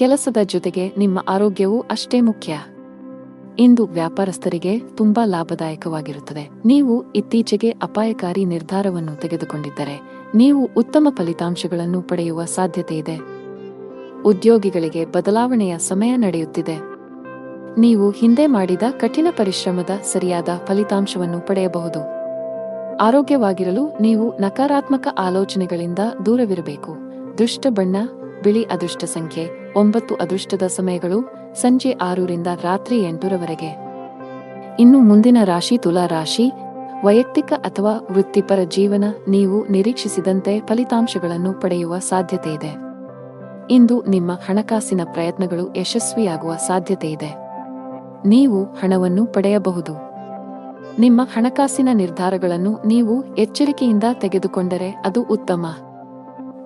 ಕೆಲಸದ ಜೊತೆಗೆ ನಿಮ್ಮ ಆರೋಗ್ಯವೂ ಅಷ್ಟೇ ಮುಖ್ಯ. ಇಂದು ವ್ಯಾಪಾರಸ್ಥರಿಗೆ ತುಂಬಾ ಲಾಭದಾಯಕವಾಗಿರುತ್ತದೆ. ನೀವು ಇತ್ತೀಚೆಗೆ ಅಪಾಯಕಾರಿ ನಿರ್ಧಾರವನ್ನು ತೆಗೆದುಕೊಂಡಿದ್ದರೆ ನೀವು ಉತ್ತಮ ಫಲಿತಾಂಶಗಳನ್ನು ಪಡೆಯುವ ಸಾಧ್ಯತೆಯಿದೆ. ಉದ್ಯೋಗಿಗಳಿಗೆ ಬದಲಾವಣೆಯ ಸಮಯ ನಡೆಯುತ್ತಿದೆ. ನೀವು ಹಿಂದೆ ಮಾಡಿದ ಕಠಿಣ ಪರಿಶ್ರಮದ ಸರಿಯಾದ ಫಲಿತಾಂಶವನ್ನು ಪಡೆಯಬಹುದು. ಆರೋಗ್ಯವಾಗಿರಲು ನೀವು ನಕಾರಾತ್ಮಕ ಆಲೋಚನೆಗಳಿಂದ ದೂರವಿರಬೇಕು. ದುಷ್ಟ ಬಣ್ಣ ಬಿಳಿ. ಅದೃಷ್ಟ ಸಂಖ್ಯೆ 9. ಅದೃಷ್ಟದ ಸಮಯಗಳು ಸಂಜೆ 6 ರಿಂದ ರಾತ್ರಿ 8 ರವರೆಗೆ. ಇನ್ನು ಮುಂದಿನ ರಾಶಿ ತುಲಾ ರಾಶಿ. ವೈಯಕ್ತಿಕ ಅಥವಾ ವೃತ್ತಿಪರ ಜೀವನ. ನೀವು ನಿರೀಕ್ಷಿಸಿದಂತೆ ಫಲಿತಾಂಶಗಳನ್ನು ಪಡೆಯುವ ಸಾಧ್ಯತೆಯಿದೆ. ಇಂದು ನಿಮ್ಮ ಹಣಕಾಸಿನ ಪ್ರಯತ್ನಗಳು ಯಶಸ್ವಿಯಾಗುವ ಸಾಧ್ಯತೆಯಿದೆ. ನೀವು ಹಣವನ್ನು ಪಡೆಯಬಹುದು. ನಿಮ್ಮ ಹಣಕಾಸಿನ ನಿರ್ಧಾರಗಳನ್ನು ನೀವು ಎಚ್ಚರಿಕೆಯಿಂದ ತೆಗೆದುಕೊಂಡರೆ ಅದು ಉತ್ತಮ.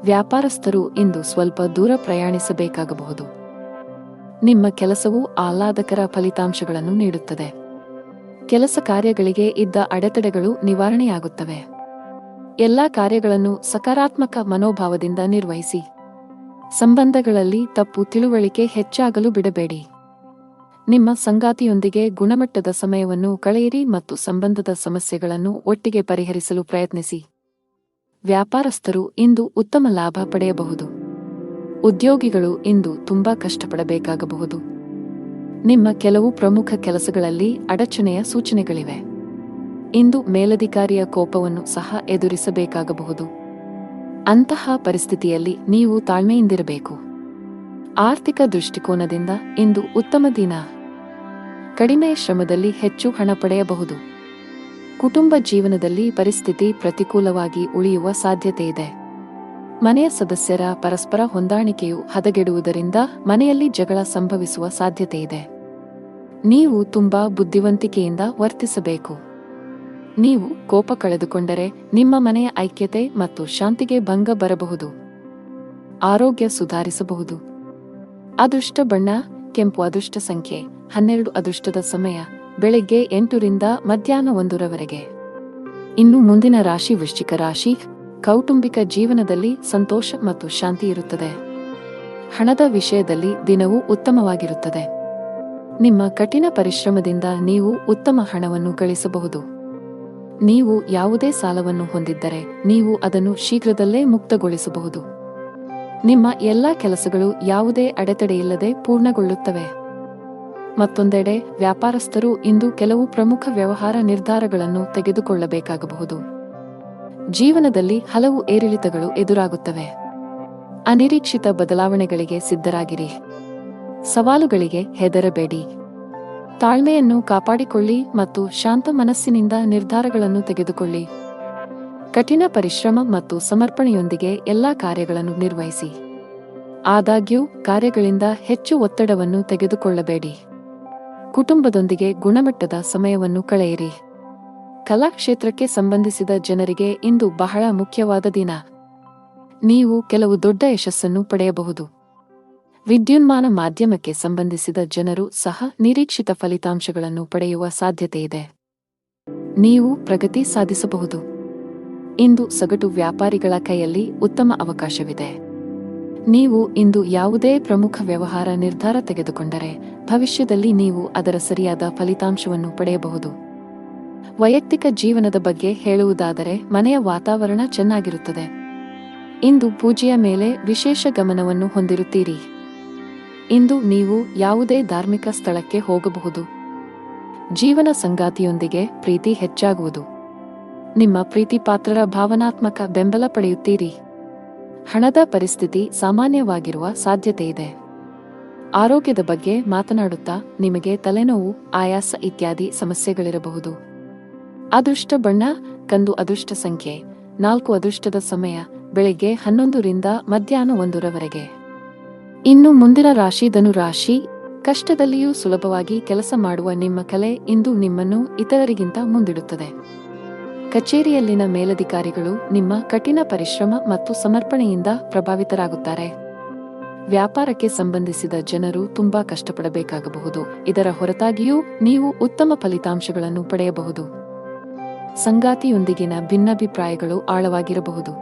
ವ್ಯಾಪಾರಸ್ಥರು ಇಂದು ಸ್ವಲ್ಪ ದೂರ ಪ್ರಯಾಣಿಸಬೇಕಾಗಬಹುದು. ನಿಮ್ಮ ಕೆಲಸವು ಆಹ್ಲಾದಕರ ಫಲಿತಾಂಶಗಳನ್ನು ನೀಡುತ್ತದೆ. ಕೆಲಸ ಕಾರ್ಯಗಳಿಗೆ ಇದ್ದ ಅಡೆತಡೆಗಳು ನಿವಾರಣೆಯಾಗುತ್ತವೆ. ಎಲ್ಲಾ ಕಾರ್ಯಗಳನ್ನು ಸಕಾರಾತ್ಮಕ ಮನೋಭಾವದಿಂದ ನಿರ್ವಹಿಸಿ. ಸಂಬಂಧಗಳಲ್ಲಿ ತಪ್ಪು ತಿಳುವಳಿಕೆ ಹೆಚ್ಚಾಗಲು ಬಿಡಬೇಡಿ. ನಿಮ್ಮ ಸಂಗಾತಿಯೊಂದಿಗೆ ಗುಣಮಟ್ಟದ ಸಮಯವನ್ನು ಕಳೆಯಿರಿ ಮತ್ತು ಸಂಬಂಧದ ಸಮಸ್ಯೆಗಳನ್ನು ಒಟ್ಟಿಗೆ ಪರಿಹರಿಸಲು ಪ್ರಯತ್ನಿಸಿ. ವ್ಯಾಪಾರಸ್ಥರು ಇಂದು ಉತ್ತಮ ಲಾಭ ಪಡೆಯಬಹುದು. ಉದ್ಯೋಗಿಗಳು ಇಂದು ತುಂಬಾ ಕಷ್ಟಪಡಬೇಕಾಗಬಹುದು. ನಿಮ್ಮ ಕೆಲವು ಪ್ರಮುಖ ಕೆಲಸಗಳಲ್ಲಿ ಅಡಚಣೆಯ ಸೂಚನೆಗಳಿವೆ. ಇಂದು ಮೇಲಧಿಕಾರಿಯ ಕೋಪವನ್ನು ಸಹ ಎದುರಿಸಬೇಕಾಗಬಹುದು. ಅಂತಹ ಪರಿಸ್ಥಿತಿಯಲ್ಲಿ ನೀವು ತಾಳ್ಮೆಯಿಂದಿರಬೇಕು. ಆರ್ಥಿಕ ದೃಷ್ಟಿಕೋನದಿಂದ ಇಂದು ಉತ್ತಮ ದಿನ. ಕಡಿಮೆ ಶ್ರಮದಲ್ಲಿ ಹೆಚ್ಚು ಹಣ ಪಡೆಯಬಹುದು. ಕುಟುಂಬ ಜೀವನದಲ್ಲಿ ಪರಿಸ್ಥಿತಿ ಪ್ರತಿಕೂಲವಾಗಿ ಉಳಿಯುವ ಸಾಧ್ಯತೆಯಿದೆ. ಮನೆಯ ಸದಸ್ಯರ ಪರಸ್ಪರ ಹೊಂದಾಣಿಕೆಯು ಹದಗೆಡುವುದರಿಂದ ಮನೆಯಲ್ಲಿ ಜಗಳ ಸಂಭವಿಸುವ ಸಾಧ್ಯತೆಯಿದೆ. ನೀವು ತುಂಬಾ ಬುದ್ಧಿವಂತಿಕೆಯಿಂದ ವರ್ತಿಸಬೇಕು. ನೀವು ಕೋಪ ಕಳೆದುಕೊಂಡರೆ ನಿಮ್ಮ ಮನೆಯ ಐಕ್ಯತೆ ಮತ್ತು ಶಾಂತಿಗೆ ಭಂಗ ಬರಬಹುದು. ಆರೋಗ್ಯ ಸುಧಾರಿಸಬಹುದು. ಅದೃಷ್ಟ ಬಣ್ಣ ಕೆಂಪು. ಅದೃಷ್ಟ ಸಂಖ್ಯೆ 12. ಅದೃಷ್ಟದ ಸಮಯ ಬೆಳಗ್ಗೆ 8 ರಿಂದ ಮಧ್ಯಾಹ್ನ 1 ರವರೆಗೆ. ಇನ್ನು ಮುಂದಿನ ರಾಶಿ ವೃಶ್ಚಿಕ ರಾಶಿ. ಕೌಟುಂಬಿಕ ಜೀವನದಲ್ಲಿ ಸಂತೋಷ ಮತ್ತು ಶಾಂತಿ ಇರುತ್ತದೆ. ಹಣದ ವಿಷಯದಲ್ಲಿ ದಿನವೂ ಉತ್ತಮವಾಗಿರುತ್ತದೆ. ನಿಮ್ಮ ಕಠಿಣ ಪರಿಶ್ರಮದಿಂದ ನೀವು ಉತ್ತಮ ಹಣವನ್ನು ಗಳಿಸಬಹುದು. ನೀವು ಯಾವುದೇ ಸಾಲವನ್ನು ಹೊಂದಿದ್ದರೆ ನೀವು ಅದನ್ನು ಶೀಘ್ರದಲ್ಲೇ ಮುಕ್ತಗೊಳಿಸಬಹುದು. ನಿಮ್ಮ ಎಲ್ಲಾ ಕೆಲಸಗಳು ಯಾವುದೇ ಅಡೆತಡೆಯಿಲ್ಲದೆ ಪೂರ್ಣಗೊಳ್ಳುತ್ತವೆ. ಮತ್ತೊಂದೆಡೆ ವ್ಯಾಪಾರಸ್ಥರು ಇಂದು ಕೆಲವು ಪ್ರಮುಖ ವ್ಯವಹಾರ ನಿರ್ಧಾರಗಳನ್ನು ತೆಗೆದುಕೊಳ್ಳಬೇಕಾಗಬಹುದು. ಜೀವನದಲ್ಲಿ ಹಲವು ಏರಿಳಿತಗಳು ಎದುರಾಗುತ್ತವೆ. ಅನಿರೀಕ್ಷಿತ ಬದಲಾವಣೆಗಳಿಗೆ ಸಿದ್ಧರಾಗಿರಿ. ಸವಾಲುಗಳಿಗೆ ಹೆದರಬೇಡಿ. ತಾಳ್ಮೆಯನ್ನು ಕಾಪಾಡಿಕೊಳ್ಳಿ ಮತ್ತು ಶಾಂತ ಮನಸ್ಸಿನಿಂದ ನಿರ್ಧಾರಗಳನ್ನು ತೆಗೆದುಕೊಳ್ಳಿ. ಕಠಿಣ ಪರಿಶ್ರಮ ಮತ್ತು ಸಮರ್ಪಣೆಯೊಂದಿಗೆ ಎಲ್ಲಾ ಕಾರ್ಯಗಳನ್ನು ನಿರ್ವಹಿಸಿ. ಆದಾಗ್ಯೂ ಕಾರ್ಯಗಳಿಂದ ಹೆಚ್ಚು ಒತ್ತಡವನ್ನು ತೆಗೆದುಕೊಳ್ಳಬೇಡಿ. ಕುಟುಂಬದೊಂದಿಗೆ ಗುಣಮಟ್ಟದ ಸಮಯವನ್ನು ಕಳೆಯಿರಿ. ಕಲಾಕ್ಷೇತ್ರಕ್ಕೆ ಸಂಬಂಧಿಸಿದ ಜನರಿಗೆ ಇಂದು ಬಹಳ ಮುಖ್ಯವಾದ ದಿನ. ನೀವು ಕೆಲವು ದೊಡ್ಡ ಯಶಸ್ಸನ್ನು ಪಡೆಯಬಹುದು. ವಿದ್ಯುನ್ಮಾನ ಮಾಧ್ಯಮಕ್ಕೆ ಸಂಬಂಧಿಸಿದ ಜನರು ಸಹ ನಿರೀಕ್ಷಿತ ಫಲಿತಾಂಶಗಳನ್ನು ಪಡೆಯುವ ಸಾಧ್ಯತೆಯಿದೆ. ನೀವು ಪ್ರಗತಿ ಸಾಧಿಸಬಹುದು. ಇಂದು ಸಗಟು ವ್ಯಾಪಾರಿಗಳ ಕೈಯಲ್ಲಿ ಉತ್ತಮ ಅವಕಾಶವಿದೆ. ನೀವು ಇಂದು ಯಾವುದೇ ಪ್ರಮುಖ ವ್ಯವಹಾರ ನಿರ್ಧಾರ ತೆಗೆದುಕೊಂಡರೆ ಭವಿಷ್ಯದಲ್ಲಿ ನೀವು ಅದರ ಸರಿಯಾದ ಫಲಿತಾಂಶವನ್ನು ಪಡೆಯಬಹುದು. ವೈಯಕ್ತಿಕ ಜೀವನದ ಬಗ್ಗೆ ಹೇಳುವುದಾದರೆ ಮನೆಯ ವಾತಾವರಣ ಚೆನ್ನಾಗಿರುತ್ತದೆ. ಇಂದು ಪೂಜೆಯ ಮೇಲೆ ವಿಶೇಷ ಗಮನವನ್ನು ಹೊಂದಿರುತ್ತೀರಿ. ಇಂದು ನೀವು ಯಾವುದೇ ಧಾರ್ಮಿಕ ಸ್ಥಳಕ್ಕೆ ಹೋಗಬಹುದು. ಜೀವನ ಸಂಗಾತಿಯೊಂದಿಗೆ ಪ್ರೀತಿ ಹೆಚ್ಚಾಗುವುದು. ನಿಮ್ಮ ಪ್ರೀತಿಪಾತ್ರರ ಭಾವನಾತ್ಮಕ ಬೆಂಬಲ ಪಡೆಯುತ್ತೀರಿ. ಹಣದ ಪರಿಸ್ಥಿತಿ ಸಾಮಾನ್ಯವಾಗಿರುವ ಸಾಧ್ಯತೆಯಿದೆ. ಆರೋಗ್ಯದ ಬಗ್ಗೆ ಮಾತನಾಡುತ್ತಾ ನಿಮಗೆ ತಲೆನೋವು, ಆಯಾಸ ಇತ್ಯಾದಿ ಸಮಸ್ಯೆಗಳಿರಬಹುದು. ಅದೃಷ್ಟ ಬಣ್ಣ ಕಂದು. ಅದೃಷ್ಟ ಸಂಖ್ಯೆ 4. ಅದೃಷ್ಟದ ಸಮಯ ಬೆಳಗ್ಗೆ 11 ರಿಂದ ಮಧ್ಯಾಹ್ನ 1 ರವರೆಗೆ. ಇನ್ನು ಮುಂದಿನ ರಾಶಿ ಧನು ರಾಶಿ. ಕಷ್ಟದಲ್ಲಿಯೂ ಸುಲಭವಾಗಿ ಕೆಲಸ ಮಾಡುವ ನಿಮ್ಮ ಕಲೆ ಇಂದು ನಿಮ್ಮನ್ನು ಇತರರಿಗಿಂತ ಮುಂದಿಡುತ್ತದೆ. ಕಚೇರಿಯಲ್ಲಿನ ಮೇಲಧಿಕಾರಿಗಳು ನಿಮ್ಮ ಕಠಿಣ ಪರಿಶ್ರಮ ಮತ್ತು ಸಮರ್ಪಣೆಯಿಂದ ಪ್ರಭಾವಿತರಾಗುತ್ತಾರೆ. ವ್ಯಾಪಾರಕ್ಕೆ ಸಂಬಂಧಿಸಿದ ಜನರು ತುಂಬಾ ಕಷ್ಟಪಡಬೇಕಾಗಬಹುದು. ಇದರ ಹೊರತಾಗಿಯೂ ನೀವು ಉತ್ತಮ ಫಲಿತಾಂಶಗಳನ್ನು ಪಡೆಯಬಹುದು. ಸಂಗಾತಿಯೊಂದಿಗಿನ ಭಿನ್ನಾಭಿಪ್ರಾಯಗಳು ಆಳವಾಗಿರಬಹುದು.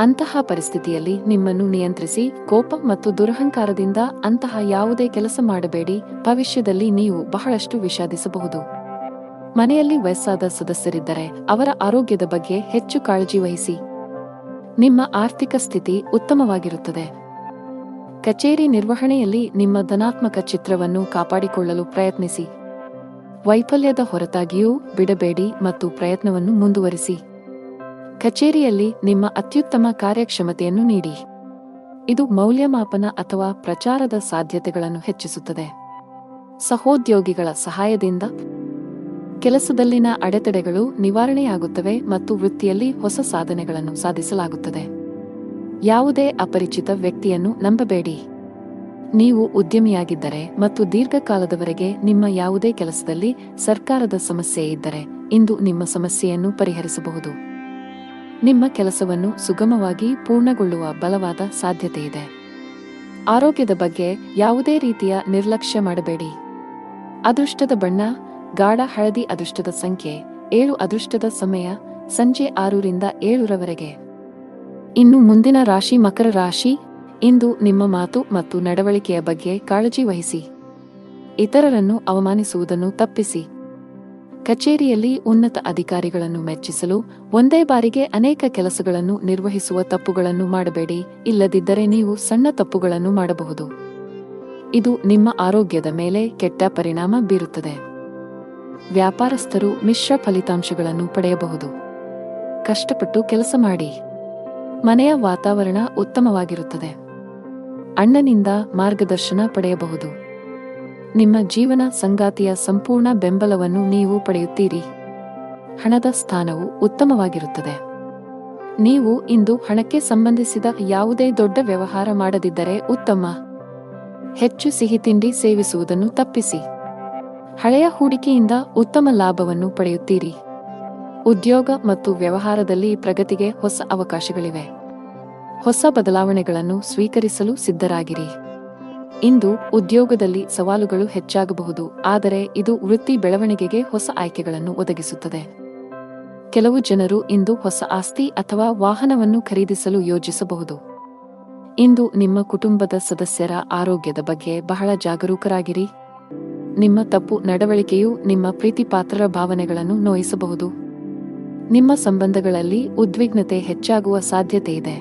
ಅಂತಹ ಪರಿಸ್ಥಿತಿಯಲ್ಲಿ ನಿಮ್ಮನ್ನು ನಿಯಂತ್ರಿಸಿ. ಕೋಪ ಮತ್ತು ದುರಹಂಕಾರದಿಂದ ಅಂತಹ ಯಾವುದೇ ಕೆಲಸ ಮಾಡಬೇಡಿ. ಭವಿಷ್ಯದಲ್ಲಿ ನೀವು ಬಹಳಷ್ಟು ವಿಷಾದಿಸಬಹುದು. ಮನೆಯಲ್ಲಿ ವಯಸ್ಸಾದ ಸದಸ್ಯರಿದ್ದರೆ ಅವರ ಆರೋಗ್ಯದ ಬಗ್ಗೆ ಹೆಚ್ಚು ಕಾಳಜಿ ವಹಿಸಿ. ನಿಮ್ಮ ಆರ್ಥಿಕ ಸ್ಥಿತಿ ಉತ್ತಮವಾಗಿರುತ್ತದೆ. ಕಚೇರಿ ನಿರ್ವಹಣೆಯಲ್ಲಿ ನಿಮ್ಮ ಧನಾತ್ಮಕ ಚಿತ್ರವನ್ನು ಕಾಪಾಡಿಕೊಳ್ಳಲು ಪ್ರಯತ್ನಿಸಿ. ವೈಫಲ್ಯದ ಹೊರತಾಗಿಯೂ ಬಿಡಬೇಡಿ ಮತ್ತು ಪ್ರಯತ್ನವನ್ನು ಮುಂದುವರಿಸಿ. ಕಚೇರಿಯಲ್ಲಿ ನಿಮ್ಮ ಅತ್ಯುತ್ತಮ ಕಾರ್ಯಕ್ಷಮತೆಯನ್ನು ನೀಡಿ. ಇದು ಮೌಲ್ಯಮಾಪನ ಅಥವಾ ಪ್ರಚಾರದ ಸಾಧ್ಯತೆಗಳನ್ನು ಹೆಚ್ಚಿಸುತ್ತದೆ. ಸಹೋದ್ಯೋಗಿಗಳ ಸಹಾಯದಿಂದ ಕೆಲಸದಲ್ಲಿನ ಅಡೆತಡೆಗಳು ನಿವಾರಣೆಯಾಗುತ್ತವೆ ಮತ್ತು ವೃತ್ತಿಯಲ್ಲಿ ಹೊಸ ಸಾಧನೆಗಳನ್ನು ಸಾಧಿಸಲಾಗುತ್ತದೆ. ಯಾವುದೇ ಅಪರಿಚಿತ ವ್ಯಕ್ತಿಯನ್ನು ನಂಬಬೇಡಿ. ನೀವು ಉದ್ಯಮಿಯಾಗಿದ್ದರೆ ಮತ್ತು ದೀರ್ಘಕಾಲದವರೆಗೆ ನಿಮ್ಮ ಯಾವುದೇ ಕೆಲಸದಲ್ಲಿ ಸರ್ಕಾರದ ಸಮಸ್ಯೆ ಇದ್ದರೆ ಇಂದು ನಿಮ್ಮ ಸಮಸ್ಯೆಯನ್ನು ಪರಿಹರಿಸಬಹುದು. ನಿಮ್ಮ ಕೆಲಸವನ್ನು ಸುಗಮವಾಗಿ ಪೂರ್ಣಗೊಳ್ಳುವ ಬಲವಾದ ಸಾಧ್ಯತೆಯಿದೆ. ಆರೋಗ್ಯದ ಬಗ್ಗೆ ಯಾವುದೇ ರೀತಿಯ ನಿರ್ಲಕ್ಷ್ಯ ಮಾಡಬೇಡಿ. ಅದೃಷ್ಟದ ಬಣ್ಣ ಗಾಢ ಹಳದಿ. ಅದೃಷ್ಟದ ಸಂಖ್ಯೆ 7. ಅದೃಷ್ಟದ ಸಮಯ ಸಂಜೆ 6 ರಿಂದ 7 ರವರೆಗೆ. ಇನ್ನು ಮುಂದಿನ ರಾಶಿ ಮಕರ ರಾಶಿ. ಇಂದು ನಿಮ್ಮ ಮಾತು ಮತ್ತು ನಡವಳಿಕೆಯ ಬಗ್ಗೆ ಕಾಳಜಿ ವಹಿಸಿ. ಇತರರನ್ನು ಅವಮಾನಿಸುವುದನ್ನು ತಪ್ಪಿಸಿ. ಕಚೇರಿಯಲ್ಲಿ ಉನ್ನತ ಅಧಿಕಾರಿಗಳನ್ನು ಮೆಚ್ಚಿಸಲು ಒಂದೇ ಬಾರಿಗೆ ಅನೇಕ ಕೆಲಸಗಳನ್ನು ನಿರ್ವಹಿಸುವ ತಪ್ಪುಗಳನ್ನು ಮಾಡಬೇಡಿ, ಇಲ್ಲದಿದ್ದರೆ ನೀವು ಸಣ್ಣ ತಪ್ಪುಗಳನ್ನು ಮಾಡಬಹುದು. ಇದು ನಿಮ್ಮ ಆರೋಗ್ಯದ ಮೇಲೆ ಕೆಟ್ಟ ಪರಿಣಾಮ ಬೀರುತ್ತದೆ. ವ್ಯಾಪಾರಸ್ಥರು ಮಿಶ್ರ ಫಲಿತಾಂಶಗಳನ್ನು ಪಡೆಯಬಹುದು. ಕಷ್ಟಪಟ್ಟು ಕೆಲಸ ಮಾಡಿ. ಮನೆಯ ವಾತಾವರಣ ಉತ್ತಮವಾಗಿರುತ್ತದೆ. ಅಣ್ಣನಿಂದ ಮಾರ್ಗದರ್ಶನ ಪಡೆಯಬಹುದು. ನಿಮ್ಮ ಜೀವನ ಸಂಗಾತಿಯ ಸಂಪೂರ್ಣ ಬೆಂಬಲವನ್ನು ನೀವು ಪಡೆಯುತ್ತೀರಿ. ಹಣದ ಸ್ಥಾನವು ಉತ್ತಮವಾಗಿರುತ್ತದೆ. ನೀವು ಇಂದು ಹಣಕ್ಕೆ ಸಂಬಂಧಿಸಿದ ಯಾವುದೇ ದೊಡ್ಡ ವ್ಯವಹಾರ ಮಾಡದಿದ್ದರೆ ಉತ್ತಮ. ಹೆಚ್ಚು ಸಿಹಿತಿಂಡಿ ಸೇವಿಸುವುದನ್ನು ತಪ್ಪಿಸಿ. ಹಳೆಯ ಹೂಡಿಕೆಯಿಂದ ಉತ್ತಮ ಲಾಭವನ್ನು ಪಡೆಯುತ್ತೀರಿ. ಉದ್ಯೋಗ ಮತ್ತು ವ್ಯವಹಾರದಲ್ಲಿ ಪ್ರಗತಿಗೆ ಹೊಸ ಅವಕಾಶಗಳಿವೆ. ಹೊಸ ಬದಲಾವಣೆಗಳನ್ನು ಸ್ವೀಕರಿಸಲು ಸಿದ್ಧರಾಗಿರಿ. ಇಂದು ಉದ್ಯೋಗದಲ್ಲಿ ಸವಾಲುಗಳು ಹೆಚ್ಚಾಗಬಹುದು, ಆದರೆ ಇದು ವೃತ್ತಿ ಬೆಳವಣಿಗೆಗೆ ಹೊಸ ಆಯ್ಕೆಗಳನ್ನು ಒದಗಿಸುತ್ತದೆ. ಕೆಲವು ಜನರು ಇಂದು ಹೊಸ ಆಸ್ತಿ ಅಥವಾ ವಾಹನವನ್ನು ಖರೀದಿಸಲು ಯೋಜಿಸಬಹುದು. ಇಂದು ನಿಮ್ಮ ಕುಟುಂಬದ ಸದಸ್ಯರ ಆರೋಗ್ಯದ ಬಗ್ಗೆ ಬಹಳ ಜಾಗರೂಕರಾಗಿರಿ. ನಿಮ್ಮ ತಪ್ಪು ನಡವಳಿಕೆಯು ನಿಮ್ಮ ಪ್ರೀತಿಪಾತ್ರರ ಭಾವನೆಗಳನ್ನು ನೋಯಿಸಬಹುದು. ನಿಮ್ಮ ಸಂಬಂಧಗಳಲ್ಲಿ ಉದ್ವಿಗ್ನತೆ ಹೆಚ್ಚಾಗುವ ಸಾಧ್ಯತೆಯಿದೆ.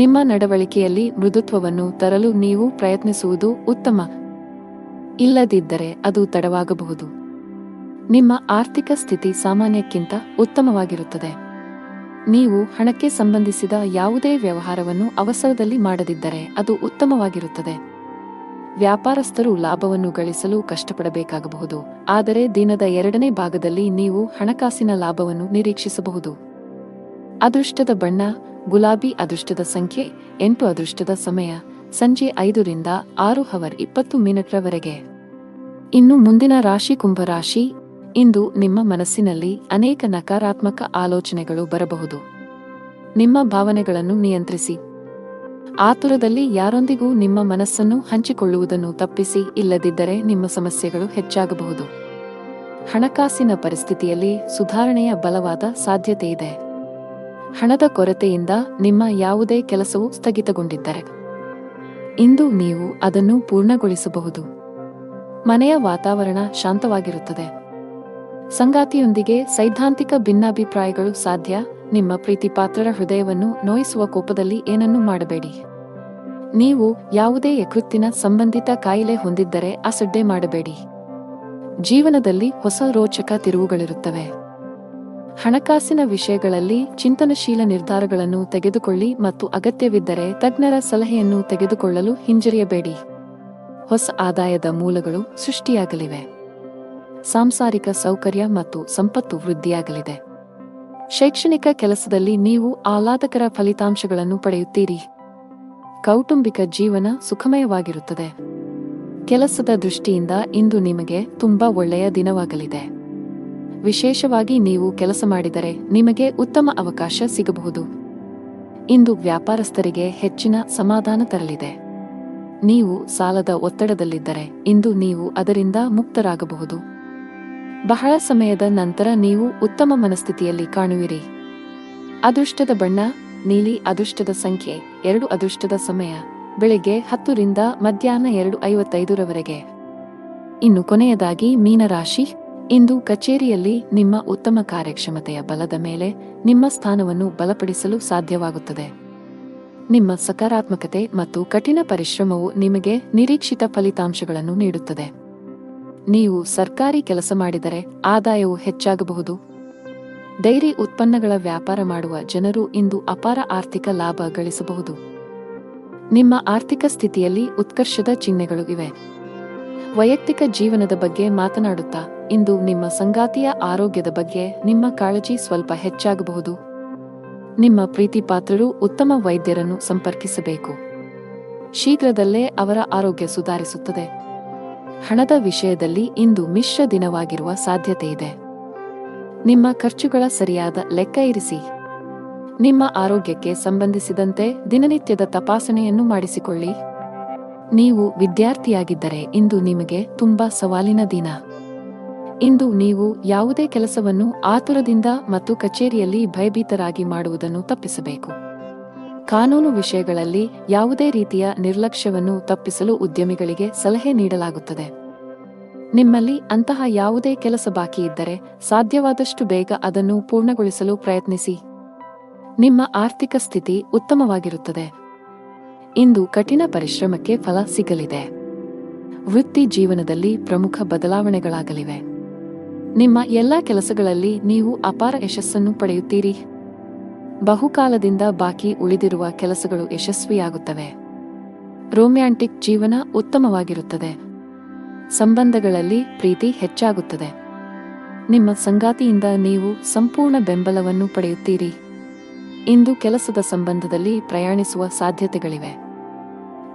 ನಿಮ್ಮ ನಡವಳಿಕೆಯಲ್ಲಿ ಮೃದುತ್ವವನ್ನು ತರಲು ನೀವು ಪ್ರಯತ್ನಿಸುವುದು ಉತ್ತಮ. ಇಲ್ಲದಿದ್ದರೆ ಅದು ತಡವಾಗಬಹುದು. ನಿಮ್ಮ ಆರ್ಥಿಕ ಸ್ಥಿತಿ ಸಾಮಾನ್ಯಕ್ಕಿಂತ ಉತ್ತಮವಾಗಿರುತ್ತದೆ. ನೀವು ಹಣಕ್ಕೆ ಸಂಬಂಧಿಸಿದ ಯಾವುದೇ ವ್ಯವಹಾರವನ್ನು ಅವಸರದಲ್ಲಿ ಮಾಡದಿದ್ದರೆ ಅದು ಉತ್ತಮವಾಗಿರುತ್ತದೆ. ವ್ಯಾಪಾರಸ್ಥರು ಲಾಭವನ್ನು ಗಳಿಸಲು ಕಷ್ಟಪಡಬೇಕಾಗಬಹುದು, ಆದರೆ ದಿನದ 2ನೇ ಭಾಗದಲ್ಲಿ ನೀವು ಹಣಕಾಸಿನ ಲಾಭವನ್ನು ನಿರೀಕ್ಷಿಸಬಹುದು. ಅದೃಷ್ಟದ ಬಣ್ಣ ಗುಲಾಬಿ. ಅದೃಷ್ಟದ ಸಂಖ್ಯೆ 8. ಅದೃಷ್ಟದ ಸಮಯ ಸಂಜೆ 5 ರಿಂದ 6:20 ಇನ್ನು ಮುಂದಿನ ರಾಶಿ ಕುಂಭರಾಶಿ. ಇಂದು ನಿಮ್ಮ ಮನಸ್ಸಿನಲ್ಲಿ ಅನೇಕ ನಕಾರಾತ್ಮಕ ಆಲೋಚನೆಗಳು ಬರಬಹುದು. ನಿಮ್ಮ ಭಾವನೆಗಳನ್ನು ನಿಯಂತ್ರಿಸಿ. ಆತುರದಲ್ಲಿ ಯಾರೊಂದಿಗೂ ನಿಮ್ಮ ಮನಸ್ಸನ್ನು ಹಂಚಿಕೊಳ್ಳುವುದನ್ನು ತಪ್ಪಿಸಿ, ಇಲ್ಲದಿದ್ದರೆ ನಿಮ್ಮ ಸಮಸ್ಯೆಗಳು ಹೆಚ್ಚಾಗಬಹುದು. ಹಣಕಾಸಿನ ಪರಿಸ್ಥಿತಿಯಲ್ಲಿ ಸುಧಾರಣೆಯ ಬಲವಾದ ಸಾಧ್ಯತೆಯಿದೆ. ಹಣದ ಕೊರತೆಯಿಂದ ನಿಮ್ಮ ಯಾವುದೇ ಕೆಲಸವು ಸ್ಥಗಿತಗೊಂಡಿದ್ದರೆ ಇಂದು ನೀವು ಅದನ್ನು ಪೂರ್ಣಗೊಳಿಸಬಹುದು. ಮನೆಯ ವಾತಾವರಣ ಶಾಂತವಾಗಿರುತ್ತದೆ. ಸಂಗಾತಿಯೊಂದಿಗೆ ಸೈದ್ಧಾಂತಿಕ ಭಿನ್ನಾಭಿಪ್ರಾಯಗಳು ಸಾಧ್ಯ. ನಿಮ್ಮ ಪ್ರೀತಿಪಾತ್ರರ ಹೃದಯವನ್ನು ನೋಯಿಸುವ ಕೋಪದಲ್ಲಿ ಏನನ್ನೂ ಮಾಡಬೇಡಿ. ನೀವು ಯಾವುದೇ ಯಕೃತ್ತಿನ ಸಂಬಂಧಿತ ಕಾಯಿಲೆ ಹೊಂದಿದ್ದರೆ ಅಸಡ್ಡೆ ಮಾಡಬೇಡಿ. ಜೀವನದಲ್ಲಿ ಹೊಸ ರೋಚಕ ತಿರುವುಗಳಿರುತ್ತವೆ. ಹಣಕಾಸಿನ ವಿಷಯಗಳಲ್ಲಿ ಚಿಂತನಶೀಲ ನಿರ್ಧಾರಗಳನ್ನು ತೆಗೆದುಕೊಳ್ಳಿ ಮತ್ತು ಅಗತ್ಯವಿದ್ದರೆ ತಜ್ಞರ ಸಲಹೆಯನ್ನು ತೆಗೆದುಕೊಳ್ಳಲು ಹಿಂಜರಿಯಬೇಡಿ. ಹೊಸ ಆದಾಯದ ಮೂಲಗಳು ಸೃಷ್ಟಿಯಾಗಲಿವೆ. ಸಾಂಸಾರಿಕ ಸೌಕರ್ಯ ಮತ್ತು ಸಂಪತ್ತು ವೃದ್ಧಿಯಾಗಲಿದೆ. ಶೈಕ್ಷಣಿಕ ಕೆಲಸದಲ್ಲಿ ನೀವು ಆಹ್ಲಾದಕರ ಫಲಿತಾಂಶಗಳನ್ನು ಪಡೆಯುತ್ತೀರಿ. ಕೌಟುಂಬಿಕ ಜೀವನ ಸುಖಮಯವಾಗಿರುತ್ತದೆ. ಕೆಲಸದ ದೃಷ್ಟಿಯಿಂದ ಇಂದು ನಿಮಗೆ ತುಂಬಾ ಒಳ್ಳೆಯ ದಿನವಾಗಲಿದೆ. ವಿಶೇಷವಾಗಿ ನೀವು ಕೆಲಸ ಮಾಡಿದರೆ ನಿಮಗೆ ಉತ್ತಮ ಅವಕಾಶ ಸಿಗಬಹುದು. ಇಂದು ವ್ಯಾಪಾರಸ್ಥರಿಗೆ ಹೆಚ್ಚಿನ ಸಮಾಧಾನ ತರಲಿದೆ. ನೀವು ಸಾಲದ ಒತ್ತಡದಲ್ಲಿದ್ದರೆ ಇಂದು ನೀವು ಅದರಿಂದ ಮುಕ್ತರಾಗಬಹುದು. ಬಹಳ ಸಮಯದ ನಂತರ ನೀವು ಉತ್ತಮ ಮನಸ್ಥಿತಿಯಲ್ಲಿ ಕಾಣುವಿರಿ. ಅದೃಷ್ಟದ ಬಣ್ಣ ನೀಲಿ. ಅದೃಷ್ಟದ ಸಂಖ್ಯೆ 2. ಅದೃಷ್ಟದ ಸಮಯ ಬೆಳಿಗ್ಗೆ 10 ರಿಂದ ಮಧ್ಯಾಹ್ನ 2:55 ಇನ್ನು ಕೊನೆಯದಾಗಿ ಮೀನರಾಶಿ. ಇಂದು ಕಚೇರಿಯಲ್ಲಿ ನಿಮ್ಮ ಉತ್ತಮ ಕಾರ್ಯಕ್ಷಮತೆಯ ಬಲದ ಮೇಲೆ ನಿಮ್ಮ ಸ್ಥಾನವನ್ನು ಬಲಪಡಿಸಲು ಸಾಧ್ಯವಾಗುತ್ತದೆ. ನಿಮ್ಮ ಸಕಾರಾತ್ಮಕತೆ ಮತ್ತು ಕಠಿಣ ಪರಿಶ್ರಮವು ನಿಮಗೆ ನಿರೀಕ್ಷಿತ ಫಲಿತಾಂಶಗಳನ್ನು ನೀಡುತ್ತದೆ. ನೀವು ಸರ್ಕಾರಿ ಕೆಲಸ ಮಾಡಿದರೆ ಆದಾಯವು ಹೆಚ್ಚಾಗಬಹುದು. ಡೈರಿ ಉತ್ಪನ್ನಗಳ ವ್ಯಾಪಾರ ಮಾಡುವ ಜನರು ಇಂದು ಅಪಾರ ಆರ್ಥಿಕ ಲಾಭ ಗಳಿಸಬಹುದು. ನಿಮ್ಮ ಆರ್ಥಿಕ ಸ್ಥಿತಿಯಲ್ಲಿ ಉತ್ಕರ್ಷದ ಚಿಹ್ನೆಗಳು ಇವೆ. ವೈಯಕ್ತಿಕ ಜೀವನದ ಬಗ್ಗೆ ಮಾತನಾಡುತ್ತಾ ಇಂದು ನಿಮ್ಮ ಸಂಗಾತಿಯ ಆರೋಗ್ಯದ ಬಗ್ಗೆ ನಿಮ್ಮ ಕಾಳಜಿ ಸ್ವಲ್ಪ ಹೆಚ್ಚಾಗಬಹುದು. ನಿಮ್ಮ ಪ್ರೀತಿಪಾತ್ರರು ಉತ್ತಮ ವೈದ್ಯರನ್ನು ಸಂಪರ್ಕಿಸಬೇಕು. ಶೀಘ್ರದಲ್ಲೇ ಅವರ ಆರೋಗ್ಯ ಸುಧಾರಿಸುತ್ತದೆ. ಹಣದ ವಿಷಯದಲ್ಲಿ ಇಂದು ಮಿಶ್ರ ದಿನವಾಗಿರುವ ಸಾಧ್ಯತೆಯಿದೆ. ನಿಮ್ಮ ಖರ್ಚುಗಳ ಸರಿಯಾದ ಲೆಕ್ಕ ಇರಿಸಿ. ನಿಮ್ಮ ಆರೋಗ್ಯಕ್ಕೆ ಸಂಬಂಧಿಸಿದಂತೆ ದಿನನಿತ್ಯದ ತಪಾಸಣೆಯನ್ನು ಮಾಡಿಸಿಕೊಳ್ಳಿ. ನೀವು ವಿದ್ಯಾರ್ಥಿಯಾಗಿದ್ದರೆ ಇಂದು ನಿಮಗೆ ತುಂಬಾ ಸವಾಲಿನ ದಿನ. ಇಂದು ನೀವು ಯಾವುದೇ ಕೆಲಸವನ್ನು ಆತುರದಿಂದ ಮತ್ತು ಕಚೇರಿಯಲ್ಲಿ ಭಯಭೀತರಾಗಿ ಮಾಡುವುದನ್ನು ತಪ್ಪಿಸಬೇಕು. ಕಾನೂನು ವಿಷಯಗಳಲ್ಲಿ ಯಾವುದೇ ರೀತಿಯ ನಿರ್ಲಕ್ಷ್ಯವನ್ನು ತಪ್ಪಿಸಲು ಉದ್ಯಮಿಗಳಿಗೆ ಸಲಹೆ ನೀಡಲಾಗುತ್ತದೆ. ನಿಮ್ಮಲ್ಲಿ ಅಂತಹ ಯಾವುದೇ ಕೆಲಸ ಬಾಕಿ ಇದ್ದರೆ ಸಾಧ್ಯವಾದಷ್ಟು ಬೇಗ ಅದನ್ನು ಪೂರ್ಣಗೊಳಿಸಲು ಪ್ರಯತ್ನಿಸಿ. ನಿಮ್ಮ ಆರ್ಥಿಕ ಸ್ಥಿತಿ ಉತ್ತಮವಾಗಿರುತ್ತದೆ. ಇಂದು ಕಠಿಣ ಪರಿಶ್ರಮಕ್ಕೆ ಫಲ ಸಿಗಲಿದೆ. ವೃತ್ತಿ ಜೀವನದಲ್ಲಿ ಪ್ರಮುಖ ಬದಲಾವಣೆಗಳಾಗಲಿವೆ. ನಿಮ್ಮ ಎಲ್ಲಾ ಕೆಲಸಗಳಲ್ಲಿ ನೀವು ಅಪಾರ ಯಶಸ್ಸನ್ನು ಪಡೆಯುತ್ತೀರಿ. ಬಹುಕಾಲದಿಂದ ಬಾಕಿ ಉಳಿದಿರುವ ಕೆಲಸಗಳು ಯಶಸ್ವಿಯಾಗುತ್ತವೆ. ರೊಮ್ಯಾಂಟಿಕ್ ಜೀವನ ಉತ್ತಮವಾಗಿರುತ್ತದೆ. ಸಂಬಂಧಗಳಲ್ಲಿ ಪ್ರೀತಿ ಹೆಚ್ಚಾಗುತ್ತದೆ. ನಿಮ್ಮ ಸಂಗಾತಿಯಿಂದ ನೀವು ಸಂಪೂರ್ಣ ಬೆಂಬಲವನ್ನು ಪಡೆಯುತ್ತೀರಿ. ಇಂದು ಕೆಲಸದ ಸಂಬಂಧದಲ್ಲಿ ಪ್ರಯಾಣಿಸುವ ಸಾಧ್ಯತೆಗಳಿವೆ.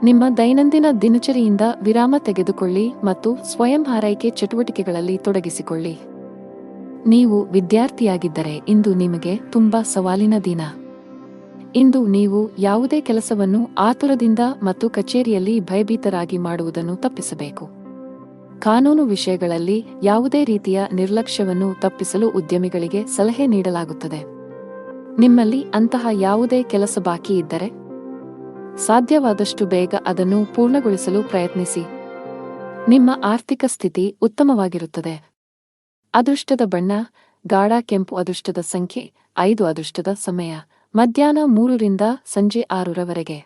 ನಿಮ್ಮ ದೈನಂದಿನ ದಿನಚರಿಯಿಂದ ವಿರಾಮ ತೆಗೆದುಕೊಳ್ಳಿ ಮತ್ತು ಸ್ವಯಂ ಆರೈಕೆ ಚಟುವಟಿಕೆಗಳಲ್ಲಿ ತೊಡಗಿಸಿಕೊಳ್ಳಿ. ನೀವು ವಿದ್ಯಾರ್ಥಿಯಾಗಿದ್ದರೆ ಇಂದು ನಿಮಗೆ ತುಂಬಾ ಸವಾಲಿನ ದಿನ. ಇಂದು ನೀವು ಯಾವುದೇ ಕೆಲಸವನ್ನು ಆತುರದಿಂದ ಮತ್ತು ಕಚೇರಿಯಲ್ಲಿ ಭಯಭೀತರಾಗಿ ಮಾಡುವುದನ್ನು ತಪ್ಪಿಸಬೇಕು. ಕಾನೂನು ವಿಷಯಗಳಲ್ಲಿ ಯಾವುದೇ ರೀತಿಯ ನಿರ್ಲಕ್ಷ್ಯವನ್ನು ತಪ್ಪಿಸಲು ಉದ್ಯಮಿಗಳಿಗೆ ಸಲಹೆ ನೀಡಲಾಗುತ್ತದೆ. ನಿಮ್ಮಲ್ಲಿ ಅಂತಹ ಯಾವುದೇ ಕೆಲಸ ಬಾಕಿ ಇದ್ದರೆ ಸಾಧ್ಯವಾದಷ್ಟು ಬೇಗ ಅದನ್ನು ಪೂರ್ಣಗೊಳಿಸಲು ಪ್ರಯತ್ನಿಸಿ. ನಿಮ್ಮ ಆರ್ಥಿಕ ಸ್ಥಿತಿ ಉತ್ತಮವಾಗಿರುತ್ತದೆ. ಅದೃಷ್ಟದ ಬಣ್ಣ ಗಾಢ ಕೆಂಪು. ಅದೃಷ್ಟದ ಸಂಖ್ಯೆ 5. ಅದೃಷ್ಟದ ಸಮಯ ಮಧ್ಯಾಹ್ನ 3 ರಿಂದ ಸಂಜೆ 6 ರವರೆಗೆ.